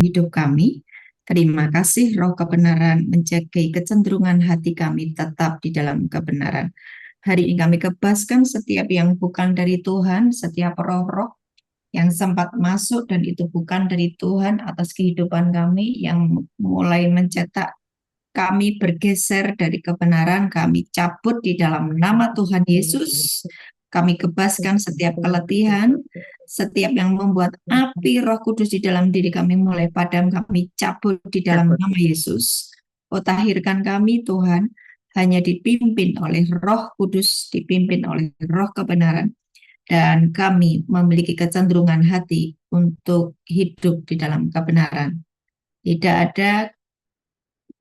hidup kami. Terima kasih roh kebenaran menjaga kecenderungan hati kami tetap di dalam kebenaran. Hari ini kami bebaskan setiap yang bukan dari Tuhan, setiap roh-roh yang sempat masuk dan itu bukan dari Tuhan atas kehidupan kami yang mulai mencetak kami bergeser dari kebenaran, kami cabut di dalam nama Tuhan Yesus. Kami bebaskan setiap keletihan, setiap yang membuat api Roh Kudus di dalam diri kami mulai padam, kami cabut di dalam nama Yesus. Oh, tahirkan kami Tuhan, hanya dipimpin oleh Roh Kudus, dipimpin oleh Roh kebenaran, dan kami memiliki kecenderungan hati untuk hidup di dalam kebenaran. Tidak ada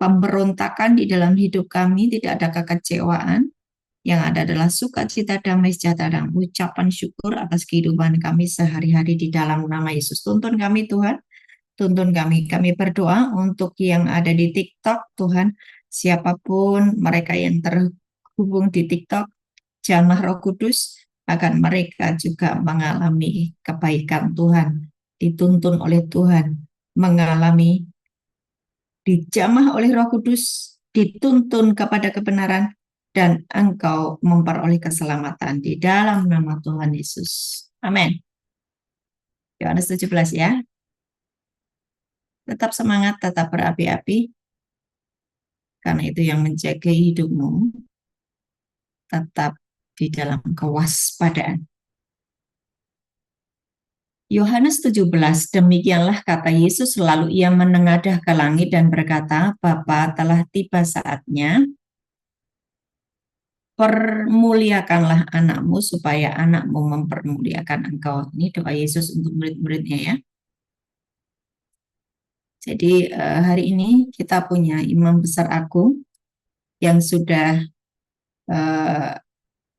pemberontakan di dalam hidup kami, tidak ada kekecewaan. Yang ada adalah sukacita, damai sejahtera, dan ucapan syukur atas kehidupan kami sehari-hari di dalam nama Yesus. Tuntun kami Tuhan, tuntun kami. Kami berdoa untuk yang ada di TikTok, Tuhan, siapapun mereka yang terhubung di TikTok, jamah Roh Kudus, akan mereka juga mengalami kebaikan Tuhan, dituntun oleh Tuhan, mengalami dijamah oleh Roh Kudus, dituntun kepada kebenaran, dan engkau memperoleh keselamatan di dalam nama Tuhan Yesus. Amin. Yohanes 17 ya. Tetap semangat, tetap berapi-api, karena itu yang menjaga hidupmu tetap di dalam kewaspadaan. Yohanes 17, demikianlah kata Yesus, lalu ia menengadah ke langit dan berkata, Bapa, telah tiba saatnya, permuliakanlah anakmu supaya anakmu mempermuliakan engkau. Ini doa Yesus untuk murid-muridnya ya. Jadi hari ini kita punya imam besar agung yang sudah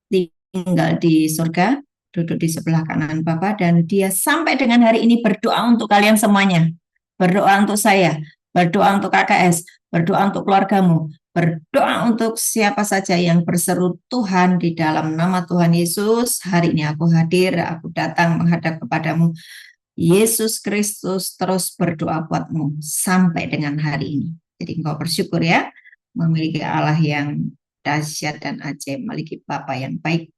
tinggal di surga, duduk di sebelah kanan Bapa, dan dia sampai dengan hari ini berdoa untuk kalian semuanya. Berdoa untuk saya, berdoa untuk KKS, berdoa untuk keluargamu, berdoa untuk siapa saja yang berseru Tuhan di dalam nama Tuhan Yesus. Hari ini aku hadir, aku datang menghadap kepadamu. Yesus Kristus terus berdoa buatmu sampai dengan hari ini. Jadi engkau bersyukur ya, memiliki Allah yang dahsyat dan ajaib, memiliki Bapa yang baik.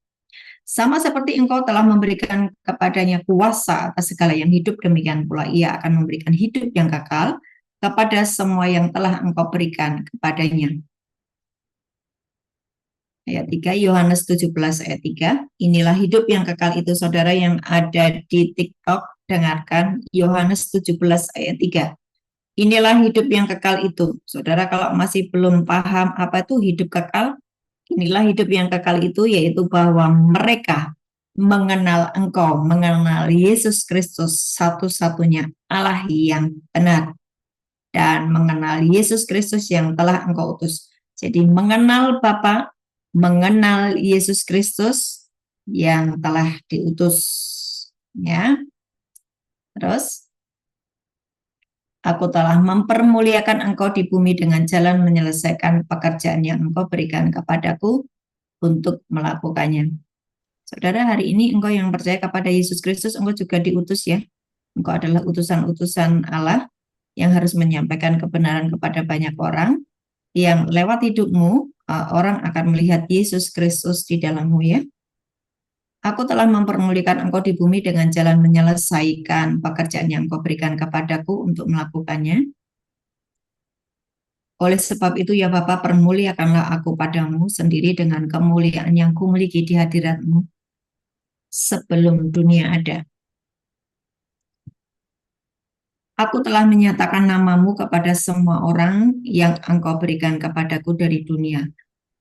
Sama seperti engkau telah memberikan kepadanya kuasa atas segala yang hidup, demikian pula ia akan memberikan hidup yang kekal kepada semua yang telah engkau berikan kepadanya. Ayat 3, Yohanes 17 ayat 3. Inilah hidup yang kekal itu, saudara yang ada di TikTok, dengarkan Yohanes 17 ayat 3. Inilah hidup yang kekal itu. Saudara kalau masih belum paham apa itu hidup kekal, inilah hidup yang kekal itu, yaitu bahwa mereka mengenal engkau, mengenal Yesus Kristus satu-satunya Allah yang benar, dan mengenal Yesus Kristus yang telah engkau utus. Jadi mengenal Bapa, mengenal Yesus Kristus yang telah diutus. Ya. Terus, aku telah mempermuliakan engkau di bumi dengan jalan menyelesaikan pekerjaan yang engkau berikan kepadaku untuk melakukannya. Saudara, hari ini engkau yang percaya kepada Yesus Kristus, engkau juga diutus ya. Engkau adalah utusan-utusan Allah yang harus menyampaikan kebenaran kepada banyak orang, yang lewat hidupmu, orang akan melihat Yesus Kristus di dalammu ya. Aku telah mempermuliakan engkau di bumi dengan jalan menyelesaikan pekerjaan yang engkau berikan kepadaku untuk melakukannya. Oleh sebab itu ya Bapa, permuliakanlah aku padamu sendiri dengan kemuliaan yang kumiliki di hadiratmu sebelum dunia ada. Aku telah menyatakan namamu kepada semua orang yang engkau berikan kepadaku dari dunia.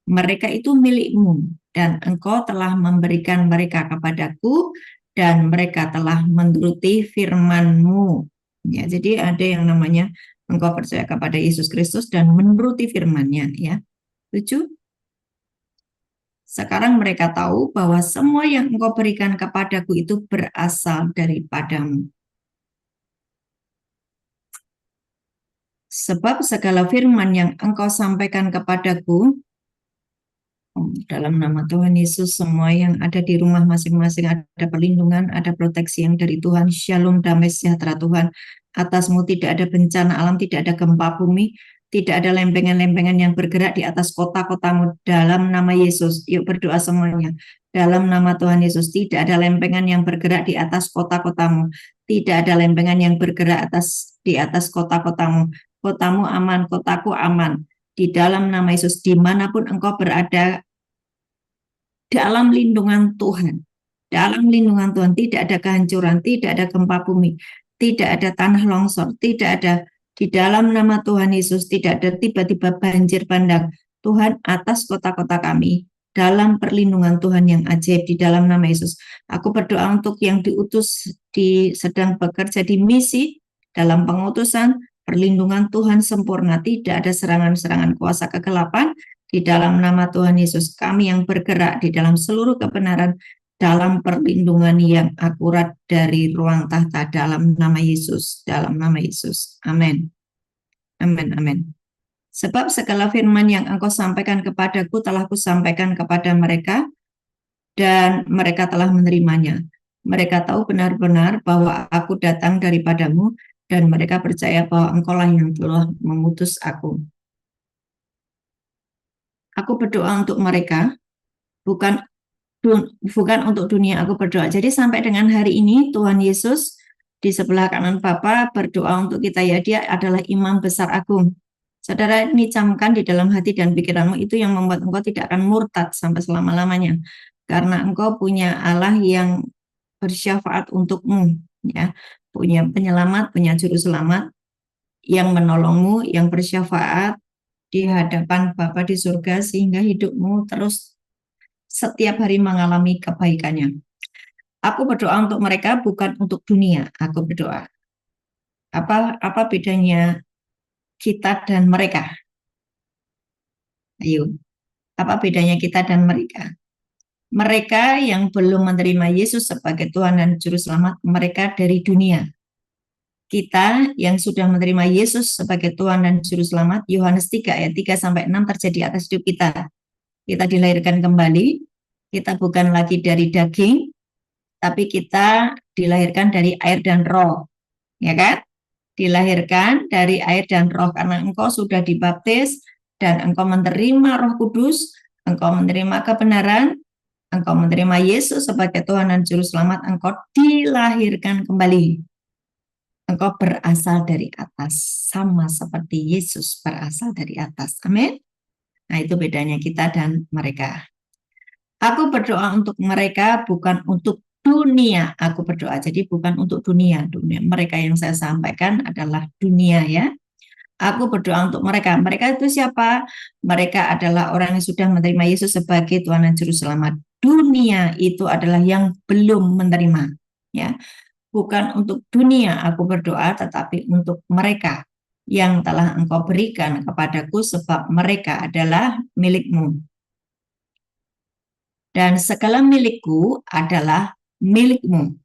Mereka itu milikmu, dan engkau telah memberikan mereka kepadaku, dan mereka telah menuruti firman-Mu. Ya, jadi ada yang namanya engkau percaya kepada Yesus Kristus dan menuruti firman-Nya. Ya, setuju? Sekarang mereka tahu bahwa semua yang engkau berikan kepadaku itu berasal daripadamu. Sebab segala firman yang engkau sampaikan kepadaku, dalam nama Tuhan Yesus, semua yang ada di rumah masing-masing ada perlindungan, ada proteksi yang dari Tuhan. Shalom, damai sejahtera Tuhan atasmu, tidak ada bencana alam, tidak ada gempa bumi, tidak ada lempengan-lempengan yang bergerak di atas kota-kotamu. Dalam nama Yesus, yuk berdoa semuanya. Dalam nama Tuhan Yesus, tidak ada lempengan yang bergerak di atas kota-kotamu. Tidak ada lempengan yang bergerak di atas kota-kotamu. Kotamu aman, kotaku aman. Di dalam nama Yesus, dimanapun engkau berada, dalam lindungan Tuhan. Dalam lindungan Tuhan, tidak ada kehancuran, tidak ada gempa bumi, tidak ada tanah longsor, tidak ada, di dalam nama Tuhan Yesus, tidak ada tiba-tiba banjir bandang. Tuhan, atas kota-kota kami, dalam perlindungan Tuhan yang ajaib, di dalam nama Yesus. Aku berdoa untuk yang diutus, sedang bekerja di misi, dalam pengutusan, perlindungan Tuhan sempurna, tidak ada serangan-serangan kuasa kegelapan. Di dalam nama Tuhan Yesus, kami yang bergerak di dalam seluruh kebenaran, dalam perlindungan yang akurat dari ruang tahta, dalam nama Yesus, dalam nama Yesus. Amin. Amin, amin. Sebab segala firman yang engkau sampaikan kepadaku telah kusampaikan kepada mereka, dan mereka telah menerimanya. Mereka tahu benar-benar bahwa aku datang daripadamu, dan mereka percaya bahwa engkau lah yang telah mengutus aku. Aku berdoa untuk mereka, bukan untuk dunia, aku berdoa. Jadi sampai dengan hari ini Tuhan Yesus di sebelah kanan Bapa berdoa untuk kita, ya, dia adalah imam besar agung. Saudara, ini camkan di dalam hati dan pikiranmu, itu yang membuat engkau tidak akan murtad sampai selama-lamanya. Karena engkau punya Allah yang bersyafaat untukmu, ya. Punya penyelamat, punya juru selamat yang menolongmu, yang bersyafaat di hadapan Bapa di surga, sehingga hidupmu terus setiap hari mengalami kebaikannya. Aku berdoa untuk mereka, bukan untuk dunia. Aku berdoa. Apa bedanya kita dan mereka? Ayo. Apa bedanya kita dan mereka? Mereka yang belum menerima Yesus sebagai Tuhan dan Juru Selamat, mereka dari dunia. Kita yang sudah menerima Yesus sebagai Tuhan dan Juru Selamat, Yohanes 3 ayat 3-6 terjadi atas hidup kita. Kita dilahirkan kembali, kita bukan lagi dari daging, tapi kita dilahirkan dari air dan roh, ya kan? Dilahirkan dari air dan roh, karena engkau sudah dibaptis dan engkau menerima Roh Kudus, engkau menerima kebenaran, engkau menerima Yesus sebagai Tuhan dan Juru Selamat, engkau dilahirkan kembali. Engkau berasal dari atas, sama seperti Yesus berasal dari atas. Amin. Nah, itu bedanya kita dan mereka. Aku berdoa untuk mereka, bukan untuk dunia. Aku berdoa, jadi bukan untuk dunia. Mereka yang saya sampaikan adalah dunia, ya. Aku berdoa untuk mereka. Mereka itu siapa? Mereka adalah orang yang sudah menerima Yesus sebagai Tuhan dan Juru Selamat. Dunia itu adalah yang belum menerima, ya. Bukan untuk dunia aku berdoa, tetapi untuk mereka yang telah engkau berikan kepadaku, sebab mereka adalah milikmu. Dan segala milikku adalah milikmu,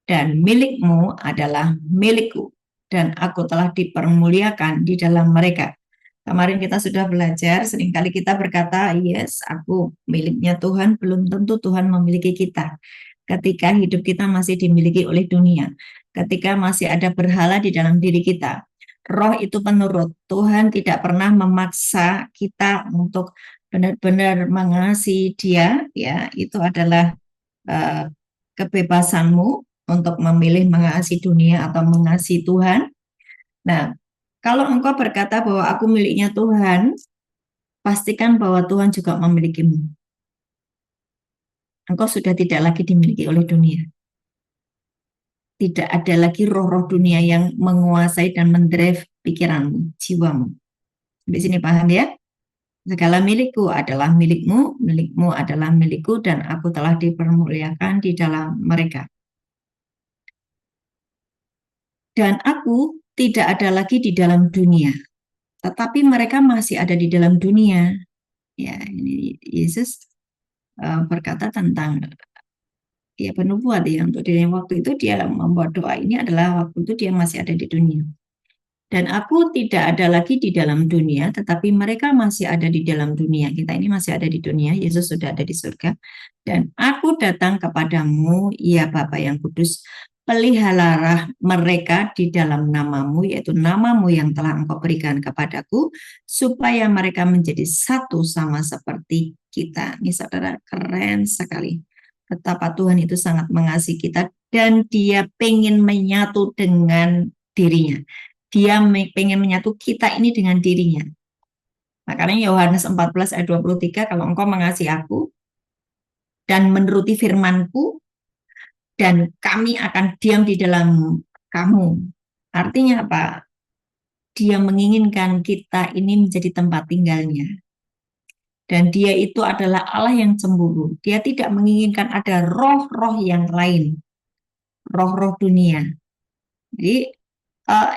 dan milikmu adalah milikku, dan aku telah dipermuliakan di dalam mereka. Kemarin kita sudah belajar, seringkali kita berkata, yes, aku miliknya Tuhan, belum tentu Tuhan memiliki kita. Ketika hidup kita masih dimiliki oleh dunia, ketika masih ada berhala di dalam diri kita, roh itu penurut. Tuhan tidak pernah memaksa kita untuk benar-benar mengasihi Dia, ya, itu adalah kebebasanmu untuk memilih mengasihi dunia atau mengasihi Tuhan. Nah, kalau engkau berkata bahwa aku miliknya Tuhan, pastikan bahwa Tuhan juga memilikimu. Engkau sudah tidak lagi dimiliki oleh dunia. Tidak ada lagi roh-roh dunia yang menguasai dan mendrive pikiranmu, jiwamu. Di sini paham, ya? Segala milikku adalah milikmu, milikmu adalah milikku, dan aku telah dipermuliakan di dalam mereka. Dan aku tidak ada lagi di dalam dunia, tetapi mereka masih ada di dalam dunia. Ya, ini Yesus berkata tentang, ya, penubuat, ya, untuk dirinya. Waktu itu dia membuat doa ini adalah waktu itu dia masih ada di dunia. Dan aku tidak ada lagi di dalam dunia, tetapi mereka masih ada di dalam dunia. Kita ini masih ada di dunia, Yesus sudah ada di surga. Dan aku datang kepadamu, ya Bapa yang kudus, peliharalah mereka di dalam namamu, yaitu namamu yang telah engkau berikan kepadaku, supaya mereka menjadi satu sama seperti kita. Ini saudara, keren sekali. Betapa Tuhan itu sangat mengasihi kita dan dia pengen menyatu dengan dirinya. Dia pengen menyatu kita ini dengan dirinya. Makanya Yohanes 14 ayat 23, kalau engkau mengasihi aku dan menuruti firman-Ku, dan kami akan diam di dalam kamu. Artinya apa? Dia menginginkan kita ini menjadi tempat tinggalnya. Dan dia itu adalah Allah yang cemburu. Dia tidak menginginkan ada roh-roh yang lain. Roh-roh dunia. Jadi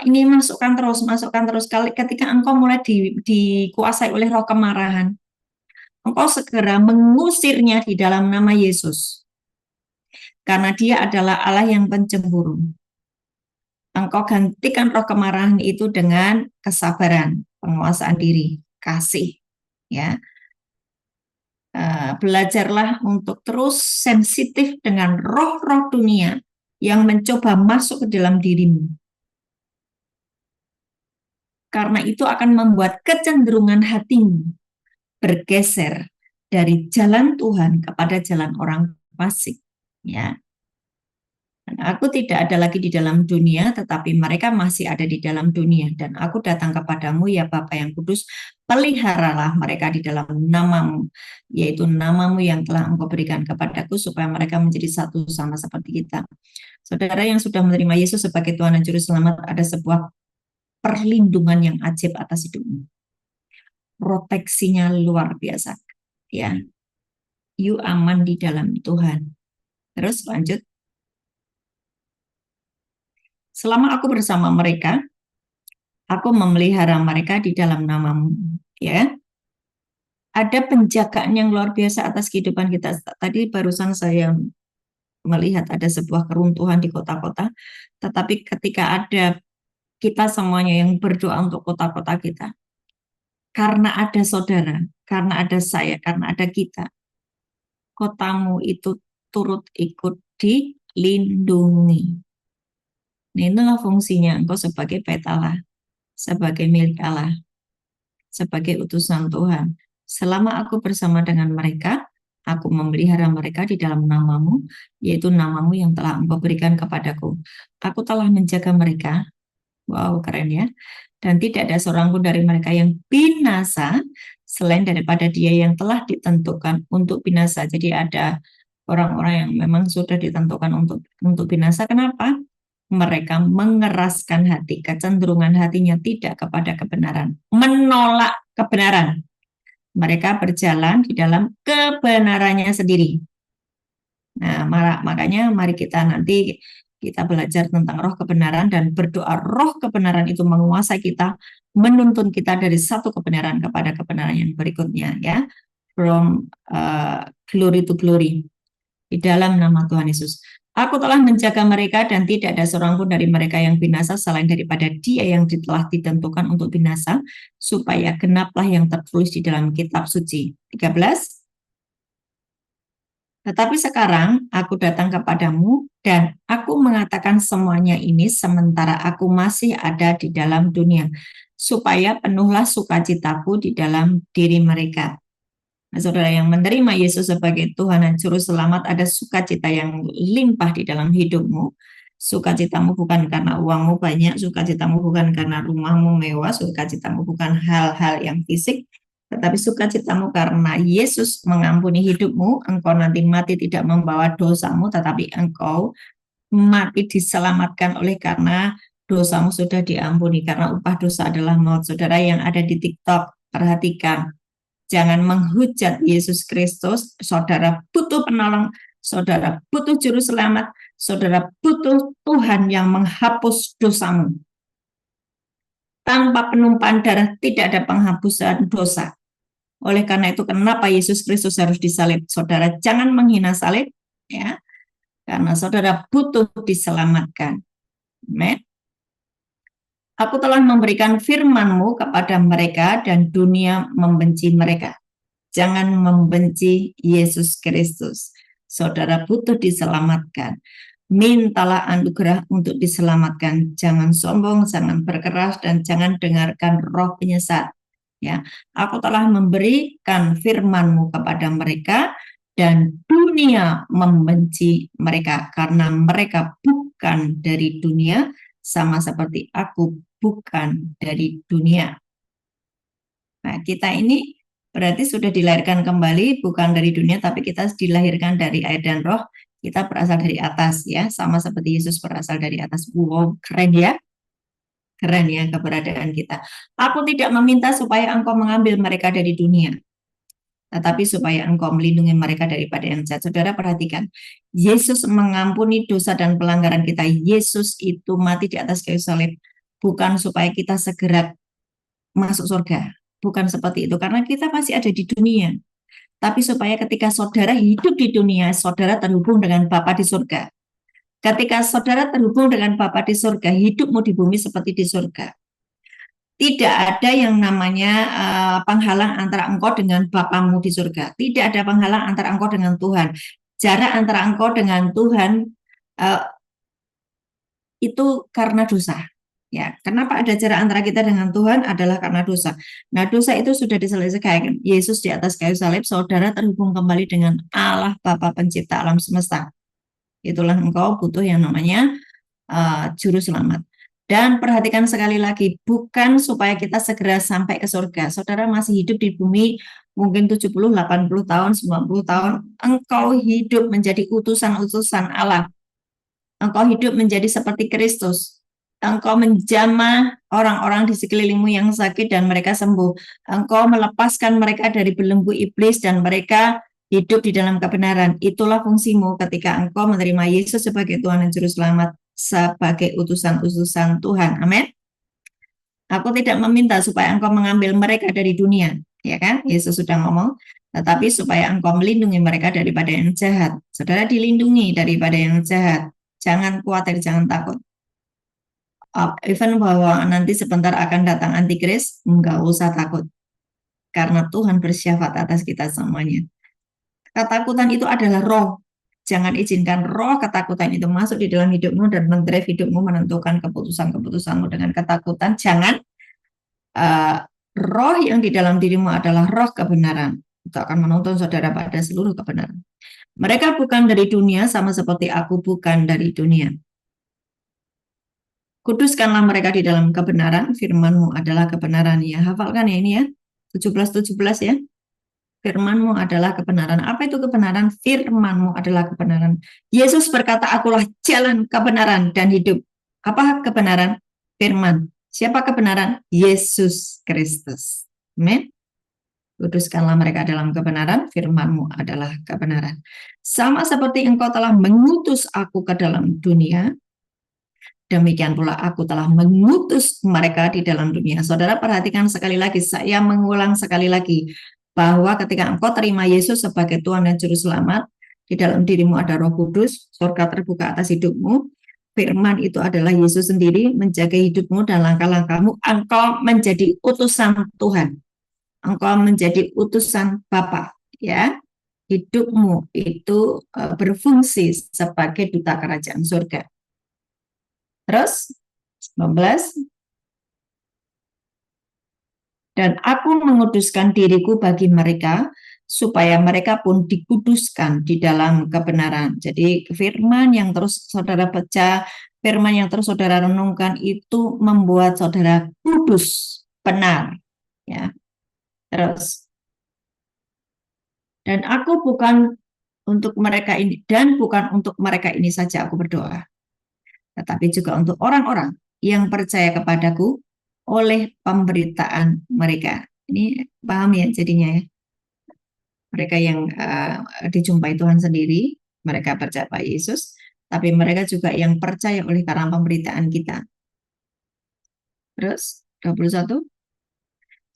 ini masukkan terus. Ketika engkau mulai dikuasai oleh roh kemarahan, engkau segera mengusirnya di dalam nama Yesus. Karena dia adalah Allah yang pencemburu. Engkau gantikan roh kemarahan itu dengan kesabaran, penguasaan diri, kasih. Ya, belajarlah untuk terus sensitif dengan roh-roh dunia yang mencoba masuk ke dalam dirimu. Karena itu akan membuat kecenderungan hatimu bergeser dari jalan Tuhan kepada jalan orang fasik. Ya, aku tidak ada lagi di dalam dunia, tetapi mereka masih ada di dalam dunia. Dan aku datang kepadamu, ya Bapa yang kudus, peliharalah mereka di dalam namamu, yaitu namamu yang telah engkau berikan kepadaku, supaya mereka menjadi satu sama seperti kita. Saudara yang sudah menerima Yesus sebagai Tuhan dan Juru Selamat, ada sebuah perlindungan yang ajaib atas hidupmu. Proteksinya luar biasa. Ya, you aman di dalam Tuhan. Terus lanjut. Selama aku bersama mereka, aku memelihara mereka di dalam namamu. Ya, ada penjagaan yang luar biasa atas kehidupan kita. Tadi barusan saya melihat ada sebuah keruntuhan di kota-kota, tetapi ketika ada kita semuanya yang berdoa untuk kota-kota kita, karena ada saudara, karena ada saya, karena ada kita, kotamu itu turut ikut dilindungi. Nah, itulah fungsinya engkau sebagai petalah, sebagai milik Allah, sebagai utusan Tuhan. Selama aku bersama dengan mereka, aku memelihara mereka di dalam namamu, yaitu namamu yang telah engkau berikan kepadaku. Aku telah menjaga mereka. Wow, keren ya. Dan tidak ada seorang pun dari mereka yang binasa, selain daripada dia yang telah ditentukan untuk binasa. Jadi ada orang-orang yang memang sudah ditentukan untuk binasa. Kenapa? Mereka mengeraskan hati, kecenderungan hatinya tidak kepada kebenaran, menolak kebenaran. Mereka berjalan di dalam kebenarannya sendiri. Nah, makanya mari kita nanti kita belajar tentang roh kebenaran dan berdoa roh kebenaran itu menguasai kita, menuntun kita dari satu kebenaran kepada kebenaran yang berikutnya, ya. From glory to glory. Di dalam nama Tuhan Yesus. Aku telah menjaga mereka dan tidak ada seorang pun dari mereka yang binasa selain daripada dia yang telah ditentukan untuk binasa, supaya genaplah yang tertulis di dalam kitab suci. 13. Tetapi sekarang aku datang kepadamu dan aku mengatakan semuanya ini sementara aku masih ada di dalam dunia, supaya penuhlah sukacitaku di dalam diri mereka. Nah, saudara yang menerima Yesus sebagai Tuhan dan Juru Selamat, ada sukacita yang limpah di dalam hidupmu. Sukacitamu bukan karena uangmu banyak, sukacitamu bukan karena rumahmu mewah, sukacitamu bukan hal-hal yang fisik, tetapi sukacitamu karena Yesus mengampuni hidupmu. Engkau nanti mati tidak membawa dosamu, tetapi engkau mati diselamatkan oleh karena dosamu sudah diampuni, karena upah dosa adalah maut. Saudara yang ada di TikTok, perhatikan. Jangan menghujat Yesus Kristus. Saudara butuh penolong, saudara butuh juru selamat, saudara butuh Tuhan yang menghapus dosamu. Tanpa penumpahan darah tidak ada penghapusan dosa. Oleh karena itu, kenapa Yesus Kristus harus disalib? Saudara jangan menghina salib, ya, karena saudara butuh diselamatkan. Amen. Aku telah memberikan firman-Mu kepada mereka dan dunia membenci mereka. Jangan membenci Yesus Kristus. Saudara butuh diselamatkan. mintalah anugerah untuk diselamatkan. Jangan sombong, jangan berkeras, dan jangan dengarkan roh penyesat. Ya, aku telah memberikan firman-Mu kepada mereka, dan dunia membenci mereka karena mereka bukan dari dunia, sama seperti aku bukan dari dunia. Nah, kita ini berarti sudah dilahirkan kembali, bukan dari dunia, tapi kita dilahirkan dari air dan roh. Kita berasal dari atas, ya, sama seperti Yesus berasal dari atas. Wow, keren ya, keren ya keberadaan kita. Aku tidak meminta supaya engkau mengambil mereka dari dunia, tetapi supaya engkau melindungi mereka daripada yang jahat. Saudara perhatikan, Yesus mengampuni dosa dan pelanggaran kita. Yesus itu mati di atas kayu salib, bukan supaya kita segera masuk surga. Bukan seperti itu, karena kita masih ada di dunia. Tapi supaya ketika saudara hidup di dunia, saudara terhubung dengan Bapa di surga. Ketika saudara terhubung dengan Bapa di surga, hidupmu di bumi seperti di surga. Tidak ada yang namanya penghalang antara engkau dengan Bapamu di surga. Tidak ada penghalang antara engkau dengan Tuhan. Jarak antara engkau dengan Tuhan uh, itu karena dosa. Ya, kenapa ada jarak antara kita dengan Tuhan adalah karena dosa. Nah, dosa itu sudah diselesaikan. Yesus di atas kayu salib, saudara terhubung kembali dengan Allah Bapa pencipta alam semesta. Itulah engkau butuh yang namanya juru selamat. Dan perhatikan sekali lagi, bukan supaya kita segera sampai ke surga. Saudara masih hidup di bumi mungkin 70, 80 tahun, 90 tahun. Engkau hidup menjadi utusan-utusan Allah. Engkau hidup menjadi seperti Kristus. Engkau menjamah orang-orang di sekelilingmu yang sakit dan mereka sembuh. Engkau melepaskan mereka dari belenggu iblis dan mereka hidup di dalam kebenaran. Itulah fungsimu ketika engkau menerima Yesus sebagai Tuhan dan Juru Selamat, sebagai utusan-utusan Tuhan. Amin. Aku tidak meminta supaya engkau mengambil mereka dari dunia, ya kan? Yesus sudah ngomong, tetapi supaya engkau melindungi mereka daripada yang jahat. Saudara dilindungi daripada yang jahat. Jangan khawatir, jangan takut. Even bahwa nanti sebentar akan datang antikris, enggak usah takut. Karena Tuhan bersyafaat atas kita semuanya. Ketakutan itu adalah roh. Jangan izinkan roh ketakutan itu masuk di dalam hidupmu dan mendrive hidupmu, menentukan keputusan-keputusanmu dengan ketakutan. Jangan. Roh yang di dalam dirimu adalah roh kebenaran. Itu akan menuntun saudara pada seluruh kebenaran. Mereka bukan dari dunia, sama seperti aku bukan dari dunia. Kuduskanlah mereka di dalam kebenaran, firman-Mu adalah kebenaran. Ya, hafalkan ya ini ya, 17-17 ya. Firman-Mu adalah kebenaran. Apa itu kebenaran? Firman-Mu adalah kebenaran. Yesus berkata, akulah jalan, kebenaran, dan hidup. Apa kebenaran? Firman. Siapa kebenaran? Yesus Kristus. Amin. Kuduskanlah mereka dalam kebenaran, firman-Mu adalah kebenaran. Sama seperti engkau telah mengutus aku ke dalam dunia, demikian pula aku telah mengutus mereka di dalam dunia. Saudara perhatikan sekali lagi, saya mengulang sekali lagi, bahwa ketika engkau terima Yesus sebagai Tuhan dan Juru Selamat, di dalam dirimu ada Roh Kudus, surga terbuka atas hidupmu, firman itu adalah Yesus sendiri, menjaga hidupmu dan langkah-langkahmu, engkau menjadi utusan Tuhan. Engkau menjadi utusan Bapa, ya. Hidupmu itu berfungsi sebagai duta kerajaan surga. Terus 19, dan aku menguduskan diriku bagi mereka supaya mereka pun dikuduskan di dalam kebenaran. Jadi firman yang terus saudara baca, firman yang terus saudara renungkan itu membuat saudara kudus, benar, ya. Terus, dan aku bukan untuk mereka ini, dan bukan untuk mereka ini saja aku berdoa, tetapi juga untuk orang-orang yang percaya kepadaku oleh pemberitaan mereka. Ini paham ya jadinya ya. Mereka yang dijumpai Tuhan sendiri, mereka percaya pada Yesus, tapi mereka juga yang percaya oleh karena pemberitaan kita. Terus 21,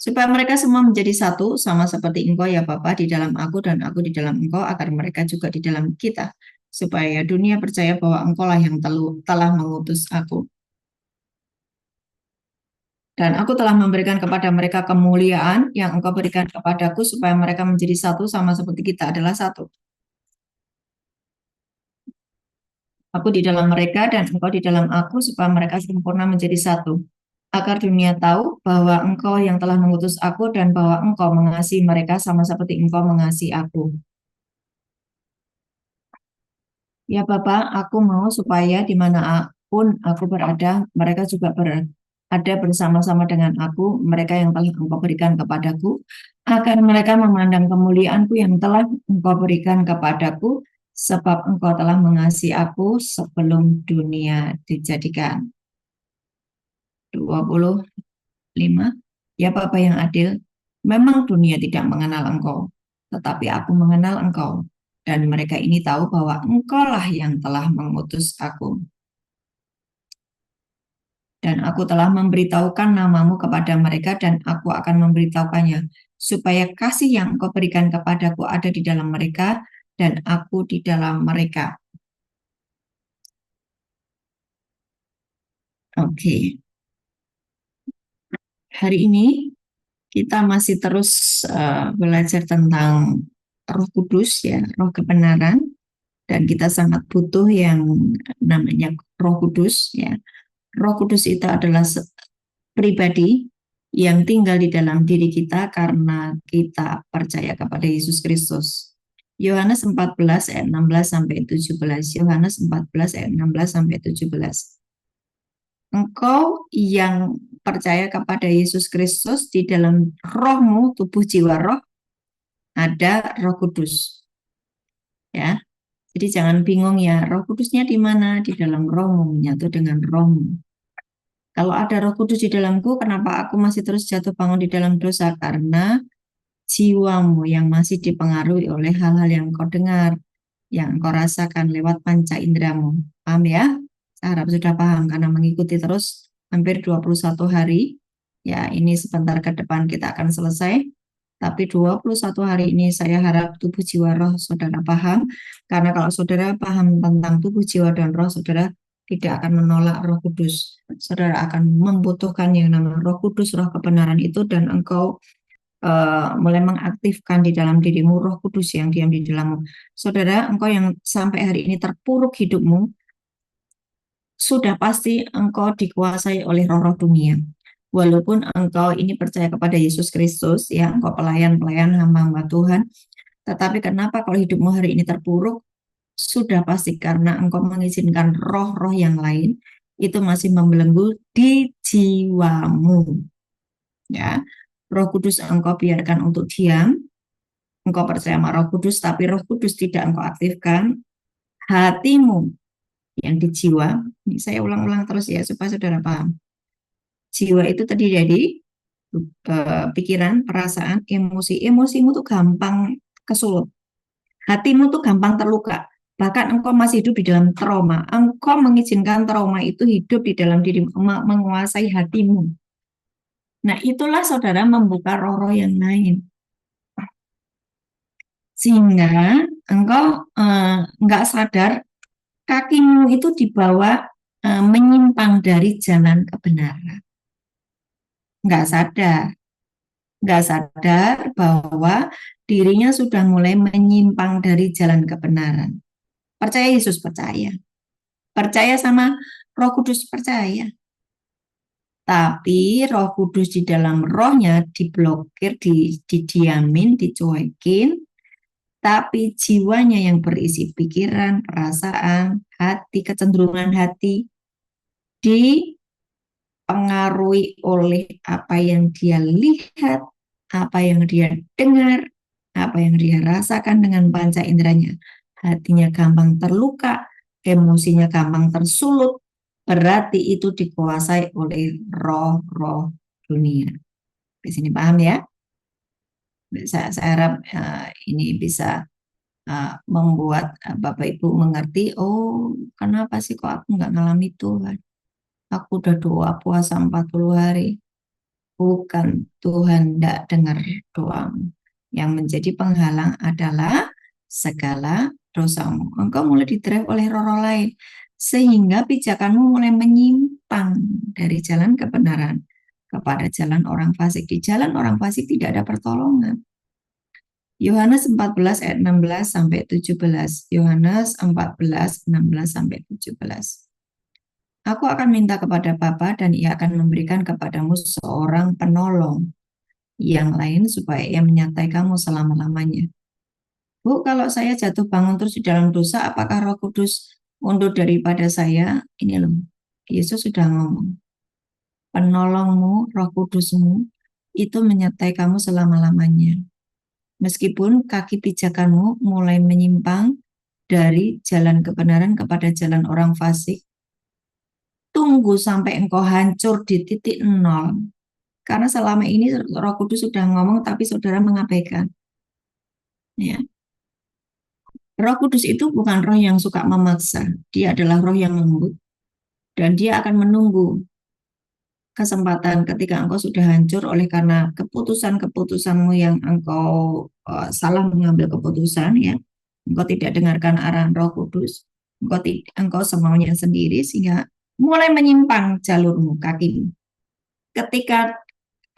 supaya mereka semua menjadi satu, sama seperti engkau ya Bapa di dalam aku dan aku di dalam engkau, agar mereka juga di dalam kita, supaya dunia percaya bahwa engkau lah yang telah mengutus aku. Dan aku telah memberikan kepada mereka kemuliaan yang engkau berikan kepadaku, supaya mereka menjadi satu sama seperti kita adalah satu. Aku di dalam mereka dan engkau di dalam aku, supaya mereka sempurna menjadi satu. Agar dunia tahu bahwa engkau yang telah mengutus aku dan bahwa engkau mengasihi mereka sama seperti engkau mengasihi aku. Ya Bapak, aku mau supaya dimanapun aku berada, mereka juga berada bersama-sama dengan aku, mereka yang telah engkau berikan kepadaku, agar mereka memandang kemuliaanku yang telah engkau berikan kepadaku, sebab engkau telah mengasihi aku sebelum dunia dijadikan. 25. Ya Bapa yang adil, memang dunia tidak mengenal engkau, tetapi aku mengenal engkau. Dan mereka ini tahu bahwa engkaulah yang telah mengutus aku. Dan aku telah memberitahukan namamu kepada mereka dan aku akan memberitahukannya, supaya kasih yang engkau berikan kepadaku ada di dalam mereka dan aku di dalam mereka. Oke, hari ini kita masih terus belajar tentang Roh Kudus ya, Roh kebenaran, dan kita sangat butuh yang namanya Roh Kudus ya. Roh Kudus itu adalah pribadi yang tinggal di dalam diri kita karena kita percaya kepada Yesus Kristus. Yohanes 14 ayat 16 sampai 17. Yohanes 14 ayat 16 sampai 17. Engkau yang percaya kepada Yesus Kristus, di dalam rohmu, tubuh, jiwa, roh, ada Roh Kudus. Ya, jadi jangan bingung ya, Roh Kudusnya di mana? Di dalam rohmu, menyatu dengan rohmu. Kalau ada Roh Kudus di dalamku, kenapa aku masih terus jatuh bangun di dalam dosa? Karena jiwamu yang masih dipengaruhi oleh hal-hal yang kau dengar, yang kau rasakan lewat panca inderamu. Paham ya? Saya harap sudah paham karena mengikuti terus hampir 21 hari. Ya, ini sebentar ke depan kita akan selesai. Tapi 21 hari ini saya harap tubuh jiwa roh saudara paham. Karena kalau saudara paham tentang tubuh jiwa dan roh, saudara tidak akan menolak Roh Kudus. Saudara akan membutuhkan yang namanya Roh Kudus, Roh kebenaran itu, dan engkau mulai mengaktifkan di dalam dirimu Roh Kudus yang diam di dalammu. Saudara, engkau yang sampai hari ini terpuruk hidupmu, sudah pasti engkau dikuasai oleh roh-roh dunia. Walaupun engkau ini percaya kepada Yesus Kristus, ya, engkau pelayan-pelayan hamba-hamba Tuhan, tetapi kenapa kalau hidupmu hari ini terpuruk? Sudah pasti karena engkau mengizinkan roh-roh yang lain itu masih membelenggu di jiwamu. Ya, Roh Kudus engkau biarkan untuk diam, engkau percaya sama Roh Kudus, tapi Roh Kudus tidak engkau aktifkan. Hatimu yang di jiwa, ini saya ulang-ulang terus ya supaya saudara paham. Jiwa itu terdiri dari pikiran, perasaan, emosi. Emosimu tuh gampang kesulut. Hatimu tuh gampang terluka. Bahkan engkau masih hidup di dalam trauma. Engkau mengizinkan trauma itu hidup di dalam dirimu, menguasai hatimu. Nah, itulah saudara membuka roh-roh yang lain. Sehingga engkau nggak sadar kakimu itu dibawa menyimpang dari jalan kebenaran. Nggak sadar bahwa dirinya sudah mulai menyimpang dari jalan kebenaran. Percaya Yesus, percaya sama Roh Kudus, percaya. Tapi Roh Kudus di dalam rohnya diblokir, didiamin, dicuekin. Tapi jiwanya yang berisi pikiran, perasaan, hati, kecenderungan hati dipengaruhi oleh apa yang dia lihat, apa yang dia dengar, apa yang dia rasakan dengan panca inderanya. Hatinya gampang terluka, emosinya gampang tersulut, berarti itu dikuasai oleh roh-roh dunia. Di sini paham ya? Saya harap ini bisa membuat Bapak Ibu mengerti, oh kenapa sih kok aku nggak ngalami Tuhan? Aku udah doa puasa 40 hari. Bukan, Tuhan tidak dengar doamu. Yang menjadi penghalang adalah segala dosamu. Engkau mulai didrive oleh roh-roh lain. Sehingga pijakanmu mulai menyimpang dari jalan kebenaran kepada jalan orang fasik. Di jalan orang fasik tidak ada pertolongan. Yohanes 14 ayat 16 sampai 17. Yohanes 14, 16 sampai 17. Aku akan minta kepada Bapa dan ia akan memberikan kepadamu seorang penolong yang lain supaya ia menyertai kamu selama-lamanya. Bu, kalau saya jatuh bangun terus di dalam dosa, apakah Roh Kudus mundur daripada saya? Ini loh, Yesus sudah ngomong. Penolongmu, Roh Kudusmu, itu menyertai kamu selama-lamanya. Meskipun kaki pijakanmu mulai menyimpang dari jalan kebenaran kepada jalan orang fasik, tunggu sampai engkau hancur di titik nol. Karena selama ini Roh Kudus sudah ngomong, tapi saudara mengabaikan. Ya. Roh Kudus itu bukan roh yang suka memaksa. Dia adalah roh yang lembut. Dan dia akan menunggu kesempatan ketika engkau sudah hancur oleh karena keputusan-keputusanmu yang engkau salah mengambil keputusan, ya. Engkau tidak dengarkan arahan Roh Kudus. Engkau semaunya sendiri sehingga mulai menyimpang jalurmu, kakimu. Ketika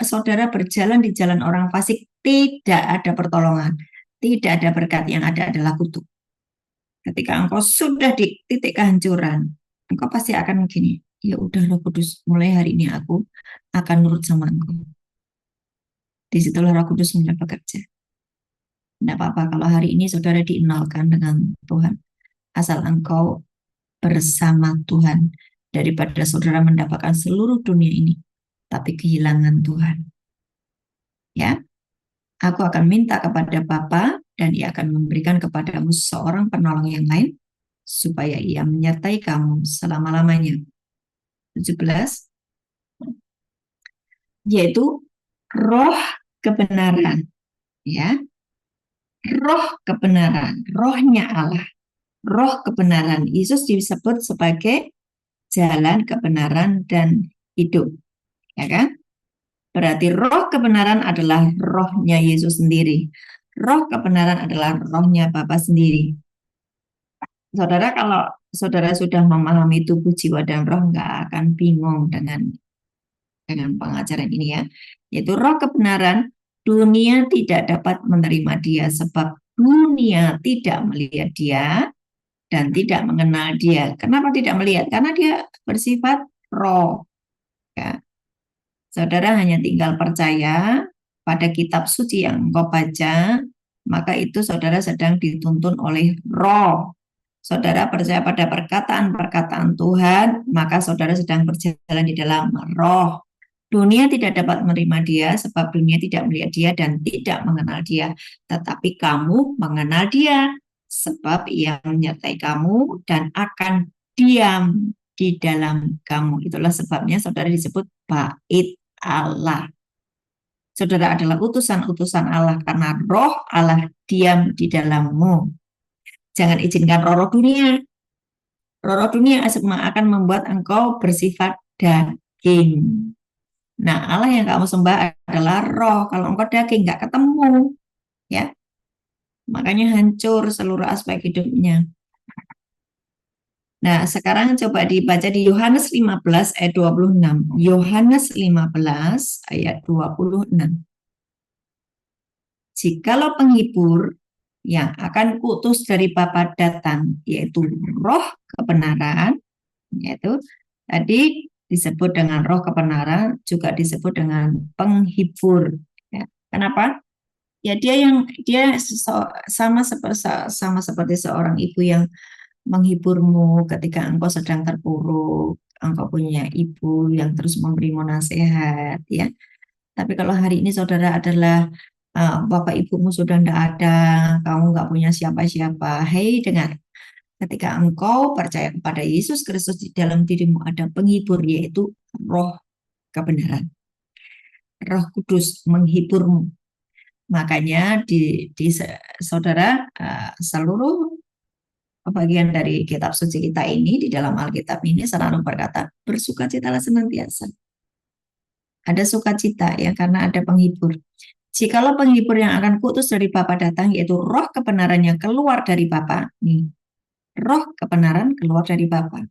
saudara berjalan di jalan orang fasik, tidak ada pertolongan, tidak ada berkat, yang ada adalah kutuk. Ketika engkau sudah di titik kehancuran, engkau pasti akan begini, ya udah Roh Kudus, mulai hari ini aku akan nurut sama engkau. Disitulah Roh Kudus mulai bekerja. Tidak apa-apa kalau hari ini saudara dienolkan dengan Tuhan, asal engkau bersama Tuhan, daripada saudara mendapatkan seluruh dunia ini tapi kehilangan Tuhan. Ya, aku akan minta kepada Bapa dan ia akan memberikan kepadamu seorang penolong yang lain supaya ia menyertai kamu selama-lamanya. 17, yaitu roh kebenaran, ya. Roh kebenaran, rohnya Allah, roh kebenaran. Yesus disebut sebagai jalan kebenaran dan hidup, ya kan? Berarti roh kebenaran adalah rohnya Yesus sendiri. Roh kebenaran adalah rohnya Bapa sendiri. Saudara, kalau saudara sudah memahami tubuh, jiwa, dan roh, nggak akan bingung dengan pengajaran ini, ya. Yaitu roh kebenaran, dunia tidak dapat menerima dia sebab dunia tidak melihat dia dan tidak mengenal dia. Kenapa tidak melihat? Karena dia bersifat roh. Ya. Saudara hanya tinggal percaya pada kitab suci yang engkau baca, maka itu saudara sedang dituntun oleh roh. Saudara percaya pada perkataan-perkataan Tuhan, maka saudara sedang berjalan di dalam roh. Dunia tidak dapat menerima dia sebab dunia tidak melihat dia dan tidak mengenal dia. Tetapi kamu mengenal dia sebab ia menyertai kamu dan akan diam di dalam kamu. Itulah sebabnya saudara disebut bait Allah. Saudara adalah utusan-utusan Allah karena roh Allah diam di dalammu. Jangan izinkan roh dunia. Roh dunia akan membuat engkau bersifat daging. Nah, Allah yang kamu sembah adalah roh. Kalau engkau daging, nggak ketemu. Ya, makanya hancur seluruh aspek hidupnya. Nah, sekarang coba dibaca di Yohanes 15 ayat 26. Yohanes 15 ayat 26. Jikalau penghibur yang akan kutus dari Bapa datang, yaitu roh kebenaran, yaitu tadi disebut dengan roh kebenaran, juga disebut dengan penghibur. Ya. Kenapa? Ya dia sama seperti seorang ibu yang menghiburmu ketika engkau sedang terpuruk, engkau punya ibu yang terus memberimu nasihat, ya. Tapi kalau hari ini saudara adalah bapak ibumu sudah tidak ada, kamu nggak punya siapa-siapa. Hei, dengar, ketika engkau percaya kepada Yesus Kristus, di dalam dirimu ada penghibur, yaitu roh kebenaran. Roh Kudus menghiburmu. Makanya di saudara, seluruh bagian dari kitab suci kita ini, di dalam Alkitab ini selalu berkata, bersukacitalah senantiasa. Ada sukacita, ya, karena ada penghibur. Jikalau penghibur yang akan kutus dari Bapa datang, yaitu roh kebenaran yang keluar dari Bapa. Nih, roh kebenaran keluar dari Bapa.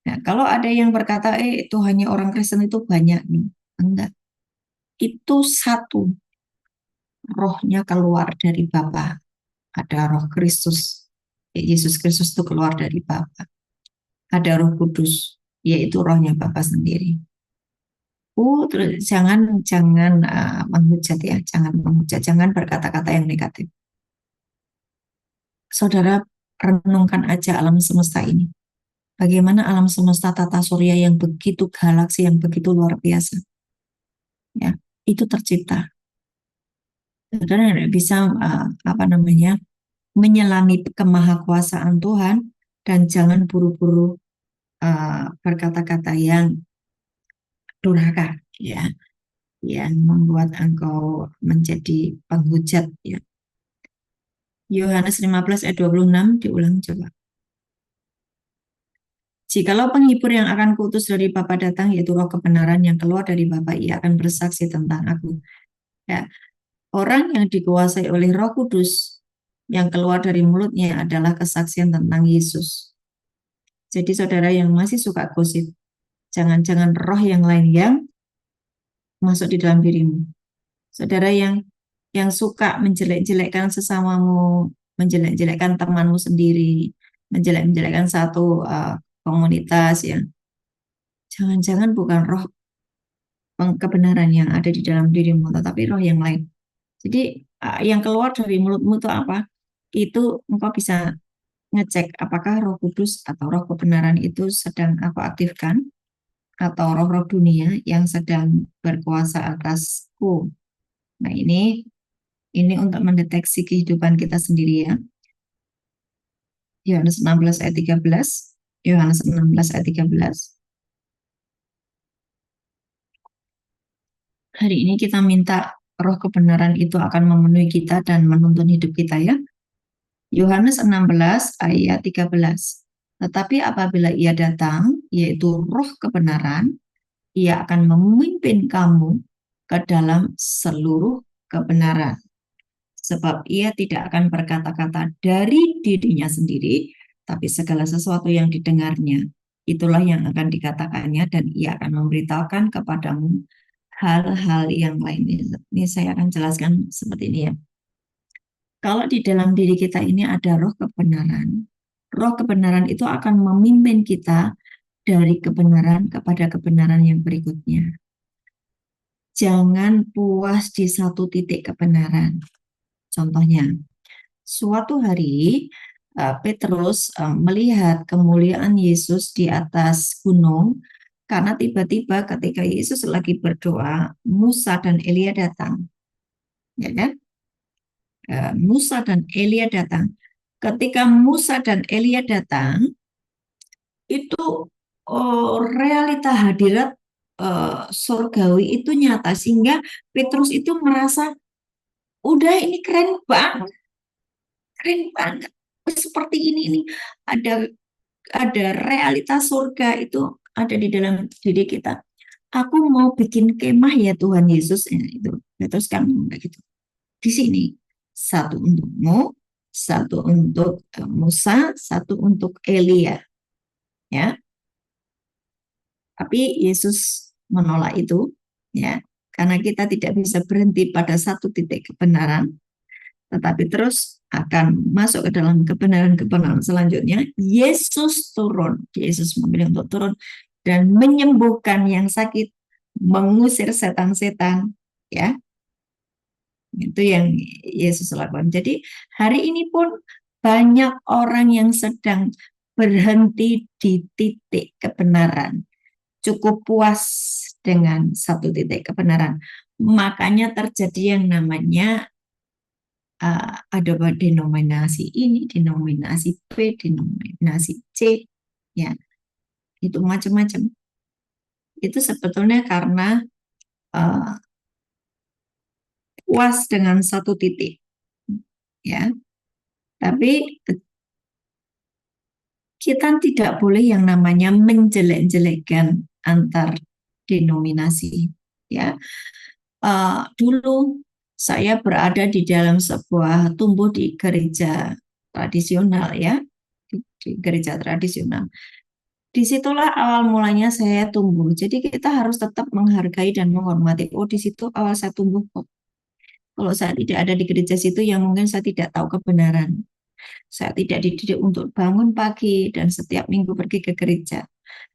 Nah, kalau ada yang berkata, itu hanya orang Kristen itu banyak nih. Enggak. Itu satu. rohnya keluar dari Bapa. Ada roh Kristus, Yesus Kristus itu keluar dari Bapa. Ada roh kudus, yaitu rohnya Bapa sendiri. Terus jangan jangan menghujat ya, jangan menghujat, jangan berkata-kata yang negatif. Saudara, renungkan aja alam semesta ini. Bagaimana alam semesta tata surya yang begitu galaksi yang begitu luar biasa, ya, itu tercipta. Saudara tidak bisa menyelami kemahakuasaan Tuhan dan jangan buru-buru berkata-kata yang durhaka, ya, yang membuat engkau menjadi penghujat, ya. Yohanes 15 ayat 26 diulang coba. Jikalau penghibur yang akan kuutus dari Bapa datang, yaitu roh kebenaran yang keluar dari Bapa, ia akan bersaksi tentang aku. Ya, orang yang dikuasai oleh Roh Kudus yang keluar dari mulutnya adalah kesaksian tentang Yesus. Jadi saudara yang masih suka gosip, jangan-jangan roh yang lain yang masuk di dalam dirimu. Saudara yang suka menjelek-jelekkan sesamamu, menjelek-jelekkan temanmu sendiri, menjelek-jelekkan satu komunitas, ya. Jangan-jangan bukan roh kebenaran yang ada di dalam dirimu, tetapi roh yang lain. Jadi yang keluar dari mulutmu itu apa? Itu engkau bisa ngecek apakah roh kudus atau roh kebenaran itu sedang aku aktifkan, atau roh-roh dunia yang sedang berkuasa atasku. Nah, ini untuk mendeteksi kehidupan kita sendiri, ya. Yohanes 16 ayat 13. Yohanes 16 ayat 13. Hari ini kita minta roh kebenaran itu akan memenuhi kita dan menuntun hidup kita, ya. Yohanes 16 ayat 13. Tetapi apabila ia datang, yaitu roh kebenaran, ia akan memimpin kamu ke dalam seluruh kebenaran. Sebab ia tidak akan berkata-kata dari dirinya sendiri, tapi segala sesuatu yang didengarnya, itulah yang akan dikatakannya, dan ia akan memberitahukan kepadamu hal-hal yang lain. Ini saya akan jelaskan seperti ini, ya. Kalau di dalam diri kita ini ada roh kebenaran itu akan memimpin kita dari kebenaran kepada kebenaran yang berikutnya. Jangan puas di satu titik kebenaran. Contohnya, suatu hari Petrus melihat kemuliaan Yesus di atas gunung, karena tiba-tiba ketika Yesus lagi berdoa, Musa dan Elia datang. Ya kan? Musa dan Elia datang. Ketika Musa dan Elia datang, itu realita hadirat surgawi itu nyata, sehingga Petrus itu merasa, udah ini keren banget, seperti ini ada realitas surga itu ada di dalam diri kita. Aku mau bikin kemah, ya Tuhan Yesus, itu Petrus kan gitu. Di sini satu untukmu, satu untuk Musa, satu untuk Elia, ya. Tapi Yesus menolak itu, ya, karena kita tidak bisa berhenti pada satu titik kebenaran, tetapi terus akan masuk ke dalam kebenaran-kebenaran selanjutnya. Yesus turun, Yesus memilih untuk turun dan menyembuhkan yang sakit, mengusir setan-setan, ya. Itu yang Yesus lakukan. Jadi hari ini pun banyak orang yang sedang berhenti di titik kebenaran, cukup puas dengan satu titik kebenaran. Makanya terjadi yang namanya ada denominasi ini, denominasi B, denominasi C, ya, itu macam-macam. Itu sebetulnya karena puas dengan satu titik, ya. Tapi kita tidak boleh yang namanya menjelek-jelekkan antar denominasi, ya. Dulu saya berada di dalam sebuah tumbuh di gereja tradisional, ya, di gereja tradisional. Disitulah awal mulanya saya tumbuh. Jadi kita harus tetap menghargai dan menghormati. Oh, di situ awal saya tumbuh kok. Kalau saya tidak ada di gereja situ, ya mungkin saya tidak tahu kebenaran. Saya tidak dididik untuk bangun pagi dan setiap minggu pergi ke gereja.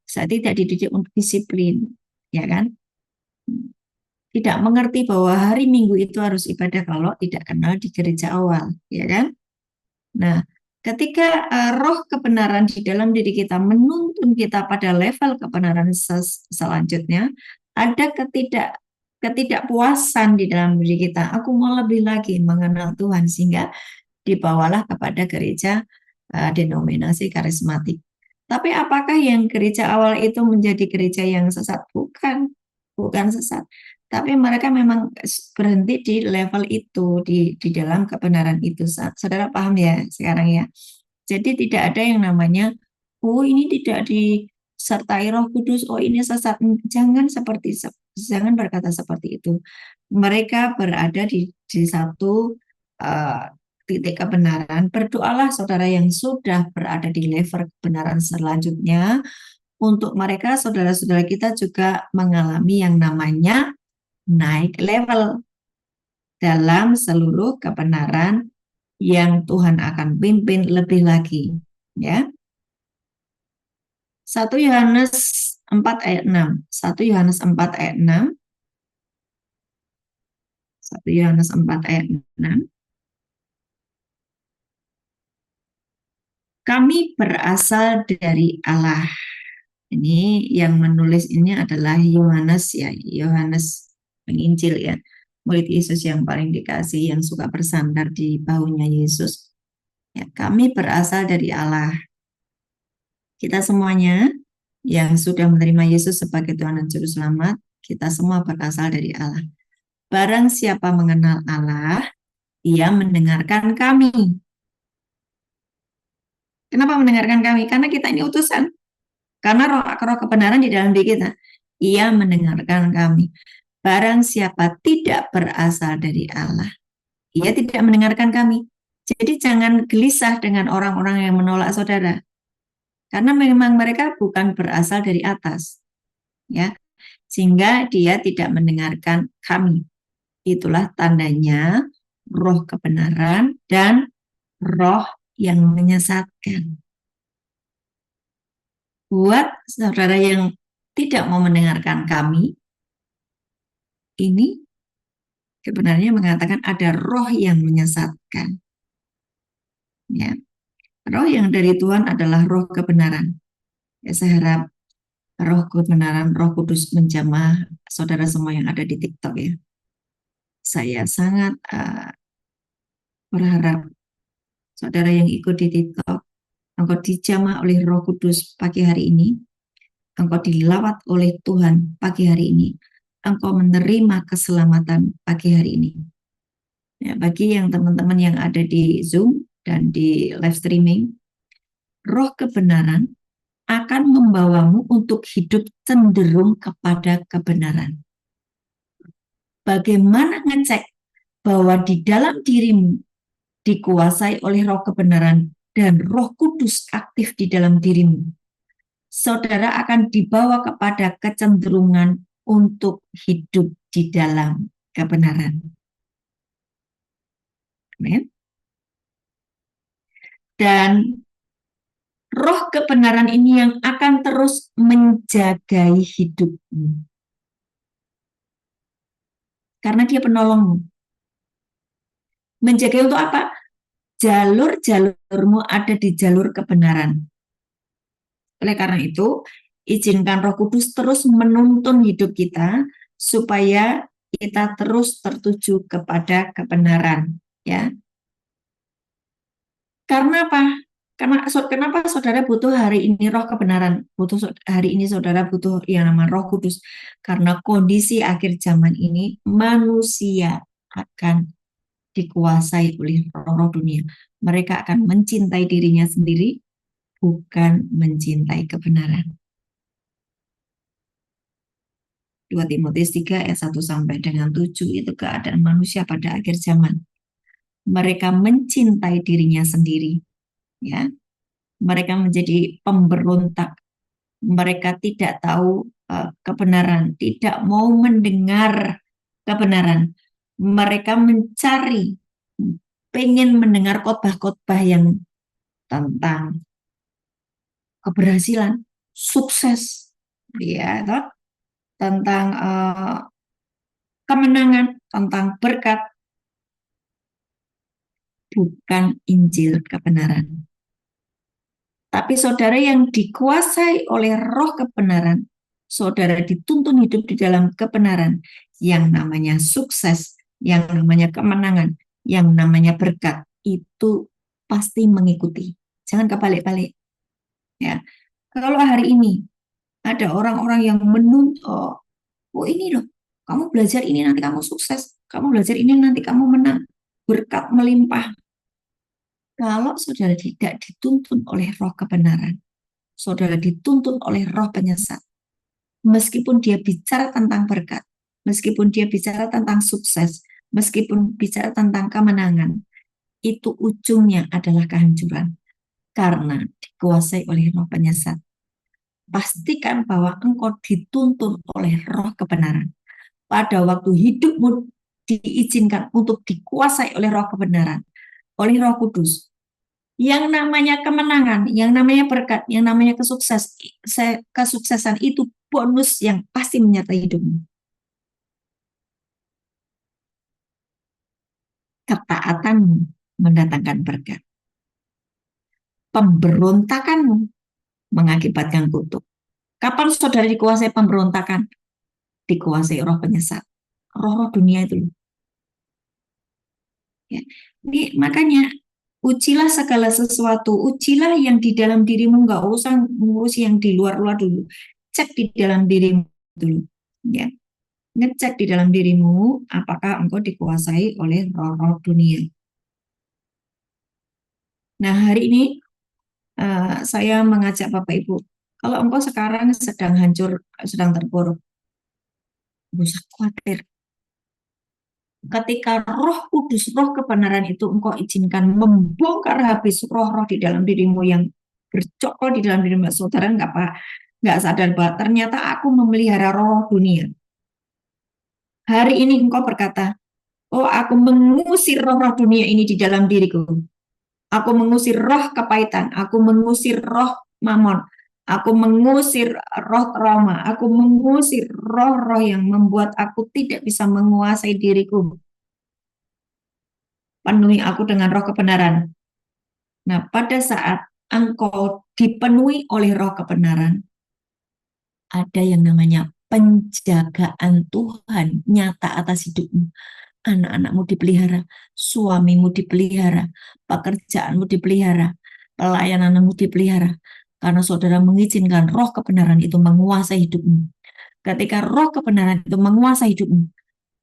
Saya tidak dididik untuk disiplin, ya kan? Tidak mengerti bahwa hari Minggu itu harus ibadah kalau tidak kenal di gereja awal, ya kan? Nah, ketika roh kebenaran di dalam diri kita menuntun kita pada level kebenaran selanjutnya, ada ketidakpuasan di dalam diri kita. Aku mau lebih lagi mengenal Tuhan sehingga dibawalah kepada gereja denominasi karismatik. Tapi apakah yang gereja awal itu menjadi gereja yang sesat? Bukan, bukan sesat. Tapi mereka memang berhenti di level itu, di dalam kebenaran itu. Saudara paham ya sekarang ya? Jadi tidak ada yang namanya, oh ini tidak disertai Roh Kudus, oh ini sesat. Jangan berkata seperti itu. Mereka berada di satu uh, titik kebenaran. Berdoalah saudara yang sudah berada di level kebenaran selanjutnya. Untuk mereka, saudara-saudara kita juga mengalami yang namanya naik level dalam seluruh kebenaran yang Tuhan akan pimpin lebih lagi. Ya. 1 Yohanes 4 ayat 6. 1 Yohanes 4 ayat 6. 1 Yohanes 4 ayat 6. Kami berasal dari Allah. Ini yang menulis ini adalah Yohanes ya, Yohanes penginjil ya, murid Yesus yang paling dikasih, yang suka bersandar di bahunya Yesus. Ya, kami berasal dari Allah. Kita semuanya yang sudah menerima Yesus sebagai Tuhan dan Juru Selamat, kita semua berasal dari Allah. Barang siapa mengenal Allah, ia mendengarkan kami. Kenapa mendengarkan kami? Karena kita ini utusan. Karena roh kebenaran di dalam diri kita. Ia mendengarkan kami. Barang siapa tidak berasal dari Allah, ia tidak mendengarkan kami. Jadi jangan gelisah dengan orang-orang yang menolak saudara. Karena memang mereka bukan berasal dari atas. Ya, sehingga dia tidak mendengarkan kami. Itulah tandanya roh kebenaran dan roh yang menyesatkan. Buat saudara yang tidak mau mendengarkan kami, ini sebenarnya mengatakan ada roh yang menyesatkan. Ya, roh yang dari Tuhan adalah roh kebenaran. Ya, saya harap roh kebenaran, roh kudus menjamah saudara semua yang ada di TikTok ya. Saya sangat berharap saudara yang ikut di TikTok, engkau dijamah oleh roh kudus pagi hari ini, engkau dilawat oleh Tuhan pagi hari ini, engkau menerima keselamatan pagi hari ini. Ya, bagi yang teman-teman yang ada di Zoom dan di live streaming, roh kebenaran akan membawamu untuk hidup cenderung kepada kebenaran. Bagaimana ngecek bahwa di dalam dirimu dikuasai oleh roh kebenaran dan roh kudus aktif di dalam dirimu? Saudara akan dibawa kepada kecenderungan untuk hidup di dalam kebenaran. Amin. Dan roh kebenaran ini yang akan terus menjagai hidupmu. Karena dia penolongmu. Menjaga untuk apa? Jalur-jalurmu ada di jalur kebenaran. Oleh karena itu, izinkan Roh Kudus terus menuntun hidup kita supaya kita terus tertuju kepada kebenaran, ya. Karena apa? Kenapa saudara butuh hari ini roh kebenaran? Hari ini saudara butuh yang namanya Roh Kudus. Karena kondisi akhir zaman ini manusia akan dikuasai oleh roh-roh dunia. Mereka akan mencintai dirinya sendiri, bukan mencintai kebenaran. 2 Timotius 3 ayat 1 sampai dengan 7 itu keadaan manusia pada akhir zaman. Mereka mencintai dirinya sendiri, ya. Mereka menjadi pemberontak. Mereka tidak tahu kebenaran, tidak mau mendengar kebenaran. Mereka mencari, pengen mendengar khotbah-khotbah yang tentang keberhasilan, sukses, ya, toh, tentang kemenangan, tentang berkat, bukan Injil kebenaran. Tapi saudara yang dikuasai oleh roh kebenaran, saudara dituntun hidup di dalam kebenaran, yang namanya sukses, yang namanya kemenangan, yang namanya berkat, itu pasti mengikuti. Jangan kebalik-balik. Ya, kalau hari ini ada orang-orang yang menuntut, oh ini loh, kamu belajar ini nanti kamu sukses, kamu belajar ini nanti kamu menang, berkat melimpah. Kalau saudara tidak dituntun oleh roh kebenaran, saudara dituntun oleh roh penyesat, meskipun dia bicara tentang berkat, meskipun dia bicara tentang sukses, meskipun bicara tentang kemenangan, itu ujungnya adalah kehancuran karena dikuasai oleh roh penyesat. Pastikan bahwa engkau dituntun oleh roh kebenaran. Pada waktu hidupmu diizinkan untuk dikuasai oleh roh kebenaran, oleh roh kudus. Yang namanya kemenangan, yang namanya berkat, yang namanya kesuksesan itu bonus yang pasti menyertai hidupmu. Ketaatanmu mendatangkan berkat. Pemberontakanmu mengakibatkan kutuk. Kapan saudara dikuasai pemberontakan? Dikuasai roh penyesat. Roh-roh dunia itu. Ya. Ini makanya ujilah segala sesuatu, ujilah yang di dalam dirimu, nggak usah ngurus yang di luar-luar dulu. Cek di dalam dirimu dulu. Ya. Ngecek di dalam dirimu apakah engkau dikuasai oleh roh-roh dunia. Nah, hari ini saya mengajak Bapak Ibu, kalau engkau sekarang sedang hancur, sedang terpuruk, gak usah khawatir. Ketika Roh Kudus, Roh kebenaran itu engkau izinkan membongkar habis roh-roh di dalam dirimu yang bercokol di dalam dirimu, saudara nggak sadar bahwa ternyata aku memelihara roh dunia. Hari ini engkau berkata, oh aku mengusir roh-roh dunia ini di dalam diriku. Aku mengusir roh kepahitan, aku mengusir roh mamon, aku mengusir roh trauma, aku mengusir roh-roh yang membuat aku tidak bisa menguasai diriku. Penuhi aku dengan roh kebenaran. Nah, pada saat engkau dipenuhi oleh roh kebenaran, ada yang namanya penjagaan Tuhan nyata atas hidupmu. Anak-anakmu dipelihara, suamimu dipelihara, pekerjaanmu dipelihara, pelayananmu dipelihara. Karena saudara mengizinkan roh kebenaran itu menguasai hidupmu. Ketika roh kebenaran itu menguasai hidupmu,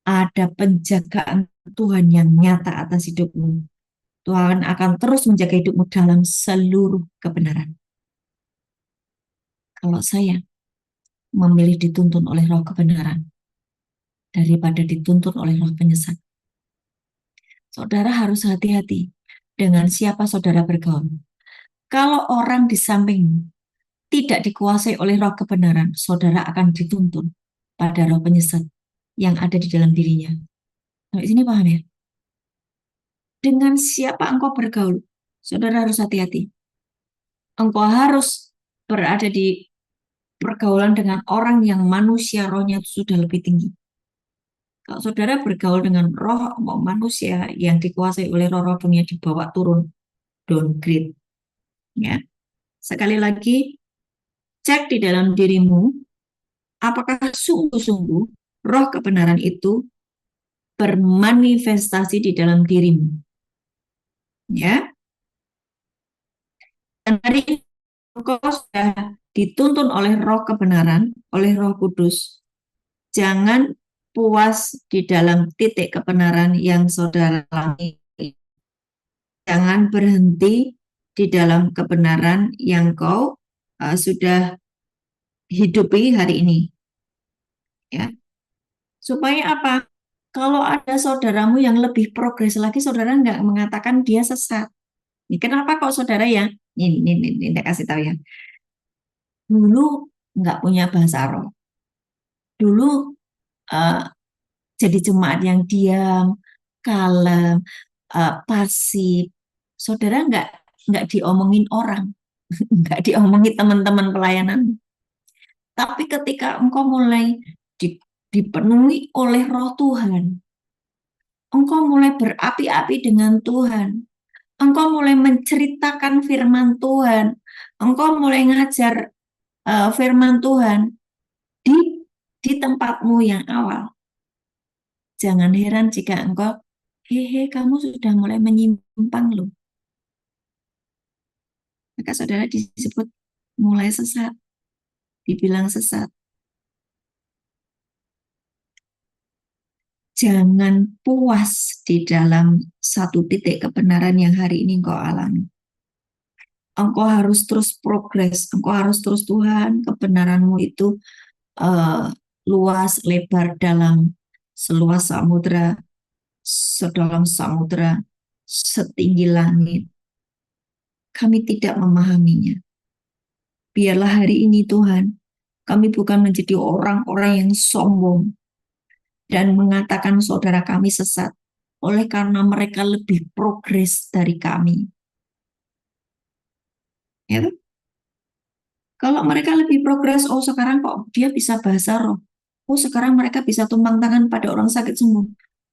ada penjagaan Tuhan yang nyata atas hidupmu. Tuhan akan terus menjaga hidupmu dalam seluruh kebenaran. Kalau saya memilih dituntun oleh roh kebenaran daripada dituntun oleh roh penyesat, saudara harus hati-hati dengan siapa saudara bergaul. Kalau orang di sampingmu tidak dikuasai oleh roh kebenaran, saudara akan dituntun pada roh penyesat yang ada di dalam dirinya. Nah, sini paham ya? Dengan siapa engkau bergaul, saudara harus hati-hati. Engkau harus berada di pergaulan dengan orang yang manusia rohnya sudah lebih tinggi. Kalau saudara bergaul dengan roh manusia yang dikuasai oleh roh-roh dunia, dibawa turun, downgrade. Ya. Sekali lagi, cek di dalam dirimu, apakah sungguh-sungguh roh kebenaran itu bermanifestasi di dalam dirimu. Ya. Dan hari ini engkau sudah dituntun oleh roh kebenaran, oleh roh kudus. Jangan puas di dalam titik kebenaran yang saudara alami. Jangan berhenti di dalam kebenaran yang kau sudah hidupi hari ini. Ya. Supaya apa? Kalau ada saudaramu yang lebih progres lagi, saudara nggak mengatakan dia sesat. Ini kenapa kok saudara ya? Ini kasih tahu ya. Dulu nggak punya bahasa roh. Dulu uh, jadi jemaat yang diam, kalem, pasif. Saudara nggak diomongin orang, nggak diomongin teman-teman pelayanan. Tapi ketika engkau mulai dipenuhi oleh Roh Tuhan, engkau mulai berapi-api dengan Tuhan, engkau mulai menceritakan firman Tuhan, engkau mulai ngajar firman Tuhan di tempatmu yang awal. Jangan heran jika engkau, hehe, kamu sudah mulai menyimpang loh. Maka saudara disebut mulai sesat, dibilang sesat. Jangan puas di dalam satu titik kebenaran yang hari ini engkau alami. Engkau harus terus progres, engkau harus terus, Tuhan, kebenaranmu itu luas, lebar, dalam, seluas samudra, sedalam samudra, setinggi langit. Kami tidak memahaminya. Biarlah hari ini, Tuhan, kami bukan menjadi orang-orang yang sombong dan mengatakan saudara kami sesat oleh karena mereka lebih progres dari kami. Ya, kalau mereka lebih progres, oh sekarang kok dia bisa bahasa roh. Oh sekarang mereka bisa tumpang tangan pada orang sakit sembuh.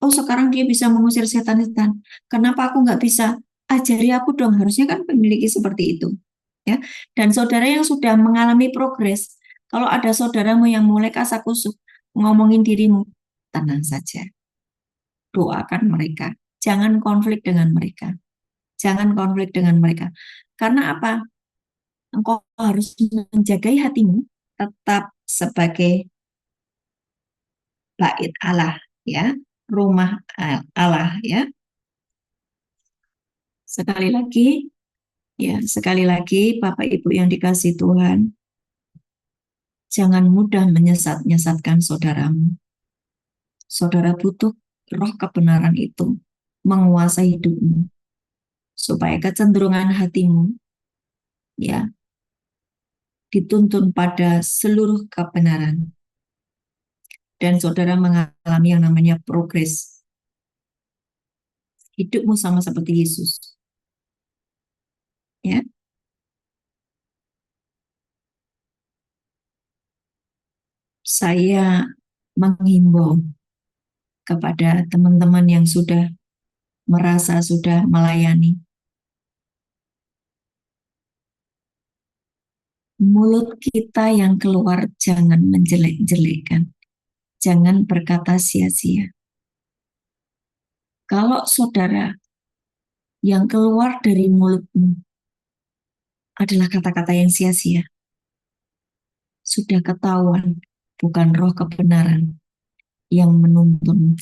Oh sekarang dia bisa mengusir setan-setan. Kenapa aku nggak bisa? Ajari aku dong. Harusnya kan memiliki seperti itu. Ya. Dan saudara yang sudah mengalami progres, kalau ada saudaramu yang mulai kasakusuk ngomongin dirimu, tenang saja. Doakan mereka. Jangan konflik dengan mereka. Jangan konflik dengan mereka. Karena apa? Engkau harus menjagai hatimu tetap sebagai bait Allah, ya, rumah Allah, ya. Sekali lagi, Bapak Ibu yang dikasih Tuhan, jangan mudah menyesat-nyesatkan saudaramu. Saudara butuh roh kebenaran itu menguasai hidupmu, supaya kecenderungan hatimu, ya, dituntun pada seluruh kebenaran. Dan saudara mengalami yang namanya progres. Hidupmu sama seperti Yesus. Ya. Saya menghimbau kepada teman-teman yang sudah merasa sudah melayani. Mulut kita yang keluar jangan menjelek-jelekan. Jangan berkata sia-sia. Kalau saudara yang keluar dari mulutmu adalah kata-kata yang sia-sia, sudah ketahuan bukan roh kebenaran yang menuntun.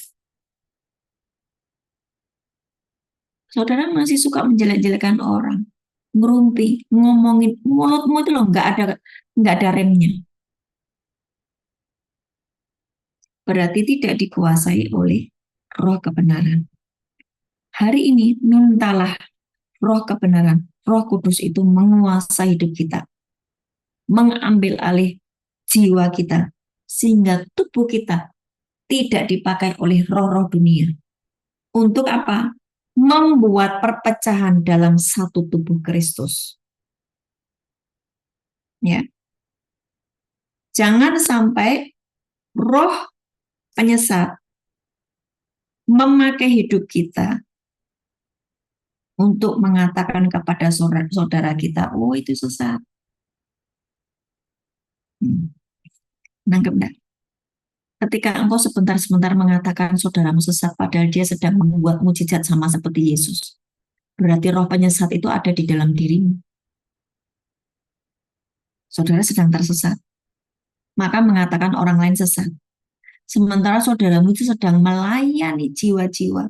Saudara masih suka menjelek-jelekan orang, ngerumpi, ngomongin, mulutmu itu loh nggak ada remnya. Berarti tidak dikuasai oleh roh kebenaran. Hari ini mintalah roh kebenaran, Roh Kudus itu menguasai hidup kita, mengambil alih jiwa kita, sehingga tubuh kita tidak dipakai oleh roh-roh dunia. Untuk apa? Membuat perpecahan dalam satu tubuh Kristus. Ya. Jangan sampai roh penyesat memakai hidup kita untuk mengatakan kepada saudara kita, oh itu sesat. Nangkep enggak? Ketika engkau sebentar-sebentar mengatakan saudaramu sesat, padahal dia sedang membuat mujizat sama seperti Yesus, berarti roh penyesat itu ada di dalam dirimu. Saudara sedang tersesat, maka mengatakan orang lain sesat. Sementara saudaramu itu sedang melayani jiwa-jiwa,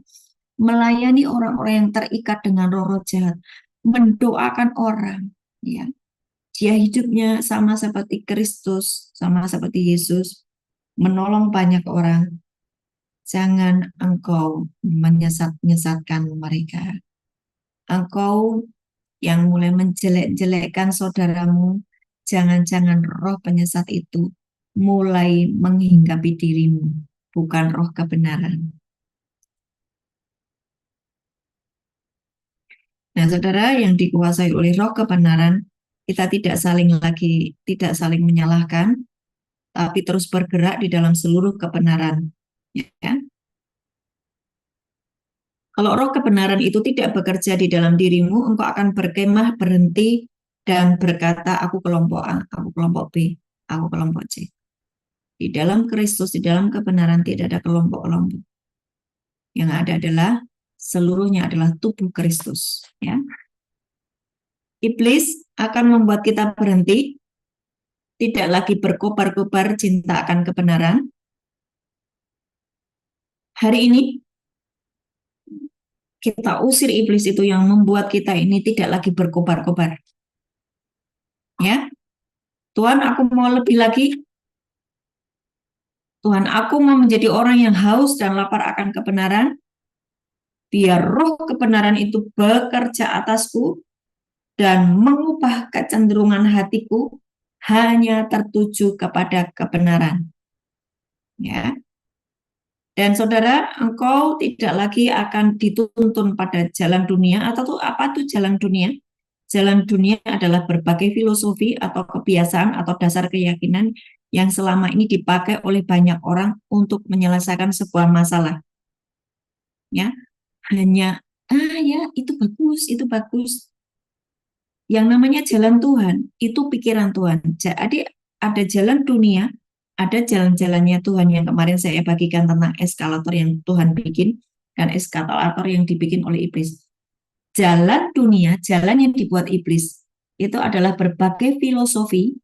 melayani orang-orang yang terikat dengan roh-roh jahat, mendoakan orang, ya. Dia hidupnya sama seperti Kristus, sama seperti Yesus, menolong banyak orang. Jangan engkau menyesatkan mereka. Engkau yang mulai menjelek-jelekkan saudaramu, jangan-jangan roh penyesat itu mulai menghinggapi dirimu. bukan roh kebenaran. Nah, saudara, yang dikuasai oleh roh kebenaran, kita tidak saling menyalahkan, tapi terus bergerak di dalam seluruh kebenaran. Ya. Kalau roh kebenaran itu tidak bekerja di dalam dirimu, engkau akan berkemah, berhenti, dan berkata, aku kelompok A, aku kelompok B, aku kelompok C. Di dalam Kristus, di dalam kebenaran tidak ada kelompok-kelompok. Yang ada adalah seluruhnya adalah tubuh Kristus. Ya. Iblis akan membuat kita berhenti, tidak lagi berkobar-kobar cinta akan kebenaran. Hari ini kita usir iblis itu yang membuat kita ini tidak lagi berkobar-kobar. Ya, Tuhan, aku mau lebih lagi. Tuhan, aku mau menjadi orang yang haus dan lapar akan kebenaran. Biar roh kebenaran itu bekerja atasku dan mengubah kecenderungan hatiku hanya tertuju kepada kebenaran. Ya. Dan saudara, engkau tidak lagi akan dituntun pada jalan dunia. Atau apa tuh jalan dunia? Jalan dunia adalah berbagai filosofi atau kebiasaan atau dasar keyakinan yang selama ini dipakai oleh banyak orang untuk menyelesaikan sebuah masalah. Ya, hanya ya itu bagus. Yang namanya jalan Tuhan itu pikiran Tuhan. Jadi ada jalan dunia, ada jalan-jalannya Tuhan yang kemarin saya bagikan tentang eskalator yang Tuhan bikin dan eskalator yang dibikin oleh iblis. Jalan dunia, jalan yang dibuat iblis itu adalah berbagai filosofi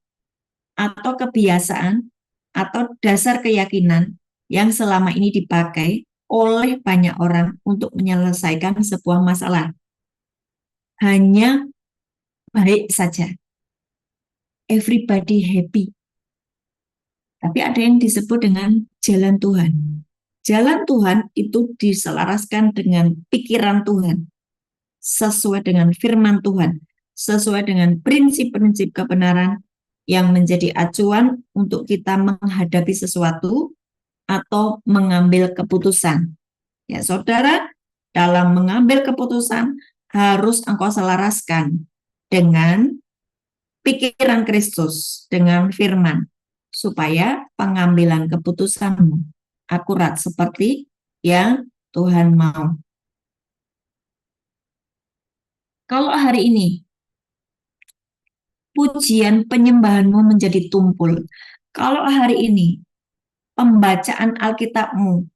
atau kebiasaan atau dasar keyakinan yang selama ini dipakai oleh banyak orang untuk menyelesaikan sebuah masalah. Hanya baik saja. Everybody happy. Tapi ada yang disebut dengan jalan Tuhan. Jalan Tuhan itu diselaraskan dengan pikiran Tuhan, sesuai dengan firman Tuhan, sesuai dengan prinsip-prinsip kebenaran yang menjadi acuan untuk kita menghadapi sesuatu atau mengambil keputusan. Ya, saudara, dalam mengambil keputusan harus engkau selaraskan dengan pikiran Kristus, dengan firman, supaya pengambilan keputusanmu akurat seperti yang Tuhan mau. Kalau hari ini pujian penyembahanmu menjadi tumpul, kalau hari ini pembacaan Alkitabmu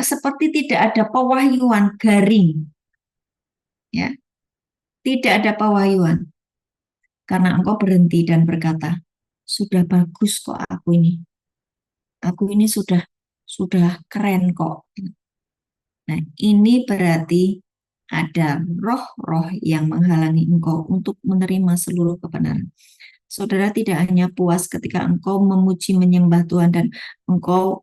seperti tidak ada pewahyuan garing, ya, tidak ada pewahyuan, karena engkau berhenti dan berkata, sudah bagus kok aku ini sudah keren kok. Nah, ini berarti ada roh-roh yang menghalangi engkau untuk menerima seluruh kebenaran. Saudara tidak hanya puas ketika engkau memuji menyembah Tuhan dan engkau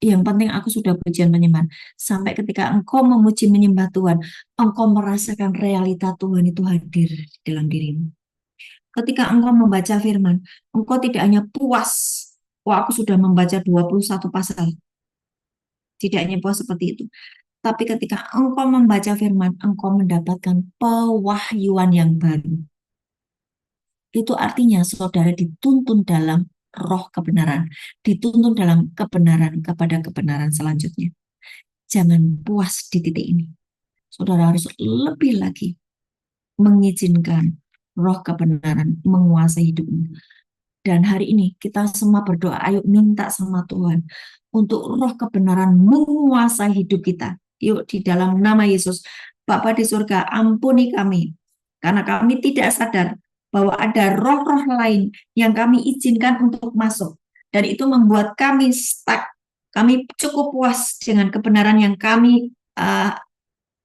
yang penting aku sudah pujian menyembah. Sampai ketika engkau memuji menyembah Tuhan, engkau merasakan realita Tuhan itu hadir di dalam dirimu. Ketika engkau membaca firman, engkau tidak hanya puas, aku sudah membaca 21 pasal. Tidak hanya puas seperti itu. Tapi ketika engkau membaca firman, engkau mendapatkan pewahyuan yang baru. Itu artinya saudara dituntun dalam roh kebenaran, dituntun dalam kebenaran kepada kebenaran selanjutnya. Jangan puas di titik ini. Saudara harus lebih lagi mengizinkan roh kebenaran menguasai hidupmu. Dan hari ini kita semua berdoa, ayo minta sama Tuhan untuk roh kebenaran menguasai hidup kita. Yuk di dalam nama Yesus, Bapa di surga, ampuni kami. Karena kami tidak sadar bahwa ada roh-roh lain yang kami izinkan untuk masuk. Dan itu membuat kami stuck. Kami cukup puas dengan kebenaran yang kami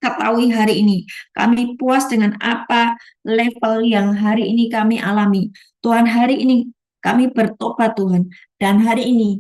ketahui hari ini. Kami puas dengan apa level yang hari ini kami alami. Tuhan, hari ini kami bertobat Tuhan. Dan hari ini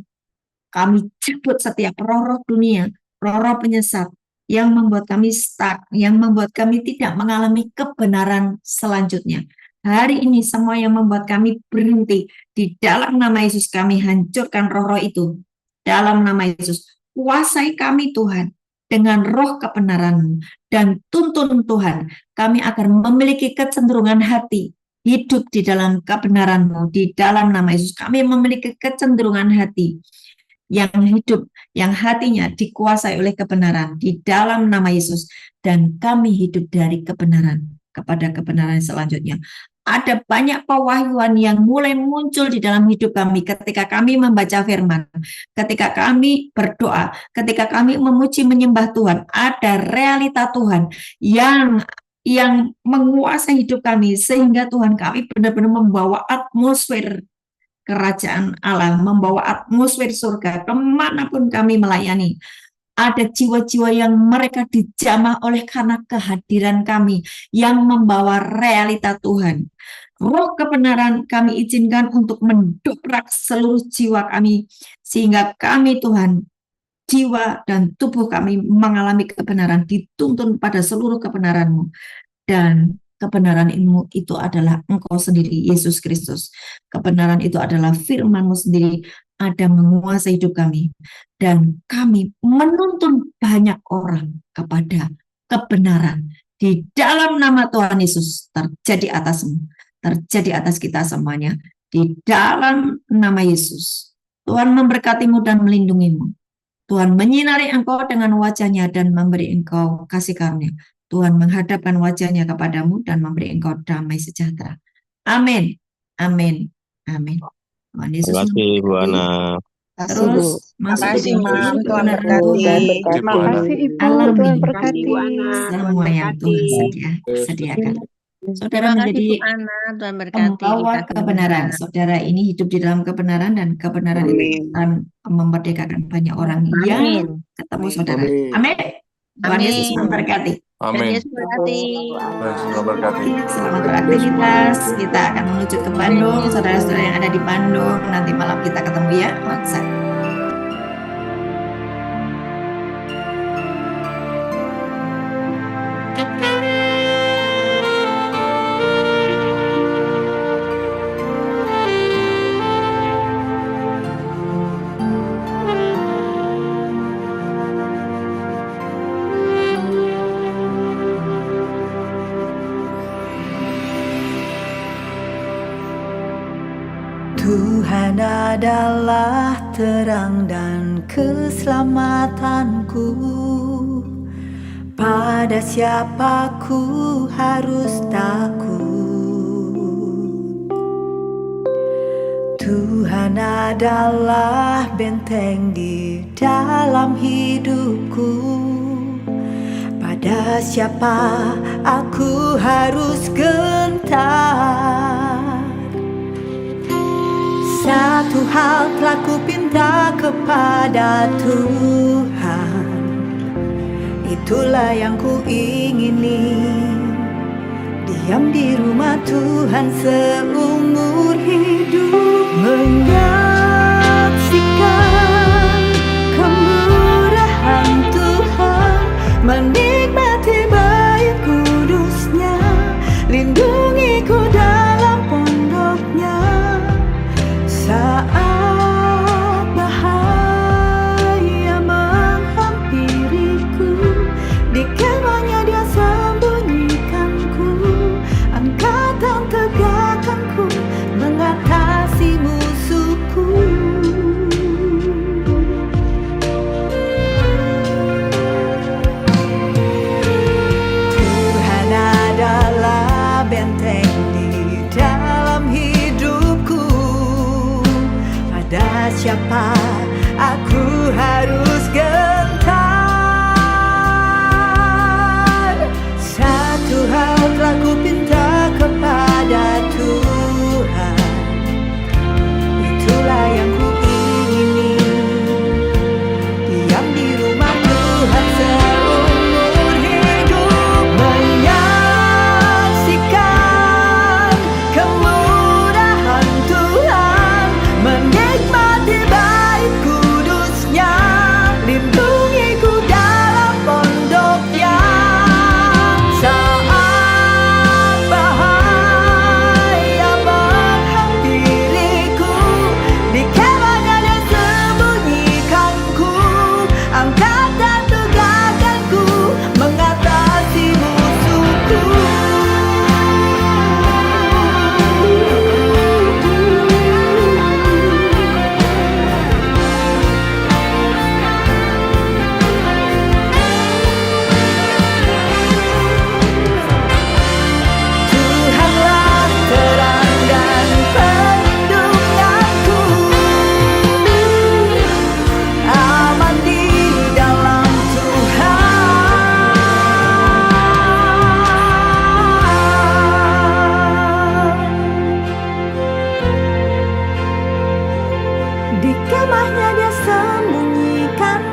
kami cabut setiap roh-roh dunia, roh-roh penyesat yang membuat kami stuck, yang membuat kami tidak mengalami kebenaran selanjutnya. Hari ini semua yang membuat kami berhenti, di dalam nama Yesus kami hancurkan roh-roh itu. Dalam nama Yesus, kuasai kami Tuhan dengan roh kebenaran-Mu. Dan tuntun Tuhan, kami akan memiliki kecenderungan hati, hidup di dalam kebenaran-Mu. Di dalam nama Yesus, kami memiliki kecenderungan hati yang hidup, yang hatinya dikuasai oleh kebenaran. Di dalam nama Yesus, dan kami hidup dari kebenaran kepada kebenaran selanjutnya. Ada banyak pewahyuan yang mulai muncul di dalam hidup kami ketika kami membaca firman, ketika kami berdoa, ketika kami memuji menyembah Tuhan. Ada realita Tuhan yang menguasai hidup kami, sehingga Tuhan kami benar-benar membawa atmosfer kerajaan Allah, membawa atmosfer surga kemanapun kami melayani. Ada jiwa-jiwa yang mereka dijamah oleh karena kehadiran kami yang membawa realita Tuhan. Roh kebenaran kami izinkan untuk mendobrak seluruh jiwa kami, sehingga kami Tuhan, jiwa dan tubuh kami mengalami kebenaran, dituntun pada seluruh kebenaran-Mu. Dan kebenaran ilmu itu adalah Engkau sendiri, Yesus Kristus. Kebenaran itu adalah firman-Mu sendiri, ada menguasai hidup kami. Dan kami menuntun banyak orang kepada kebenaran. Di dalam nama Tuhan Yesus, terjadi atasmu, terjadi atas kita semuanya. Di dalam nama Yesus, Tuhan memberkatimu dan melindungimu. Tuhan menyinari engkau dengan wajah-Nya dan memberi engkau kasih karunia. Tuhan menghadapkan wajah-Nya kepadamu dan memberi engkau damai sejahtera. Amin. Amin. Amin. Tuhan Yesus Terima kasih Bu memberkati. Ana. Terus masuk Makasih, di dalam Mam. Tuhan kebenaran berkati. Tuhan. Terima kasih Ibu, Alami Tuhan Terima kasih, berkati. Bu Ana. Tuhan semua yang Tuhan berkati. sediakan. Saudara Terima kasih, menjadi Bu Ana. Tuhan berkati pembawa kita kebenaran. semua. Saudara ini hidup di dalam kebenaran, dan kebenaran itu akan memerdekakan banyak orang yang Amin. ketemu saudara. Amin. Amin. Tuhan Amin. Yesus memberkati. Tuhan Amin. Yesus berkati. Tuhan Yesus memberkati. Selamat beraktivitas. Kita akan menuju ke Bandung. Saudara-saudara yang ada di Bandung, nanti malam kita ketemu ya. Konser. Tuhan adalah terang dan keselamatanku. Pada siapa ku harus takut? Tuhan adalah benteng di dalam hidupku. Pada siapa aku harus gentar? Satu hal telah ku pinta kepada Tuhan, itulah yang ku ingini, diam di rumah Tuhan seumur hidup, menyaksikan kemurahan Tuhan, menikmati bait kudus-Nya, lindungiku dalam pondok-Nya. Saat bahaya menghampiriku, di kemahnya Dia sembunyikanku, angkatan tegakkanku, mengatasi musuh kemahnya dia sembunyikan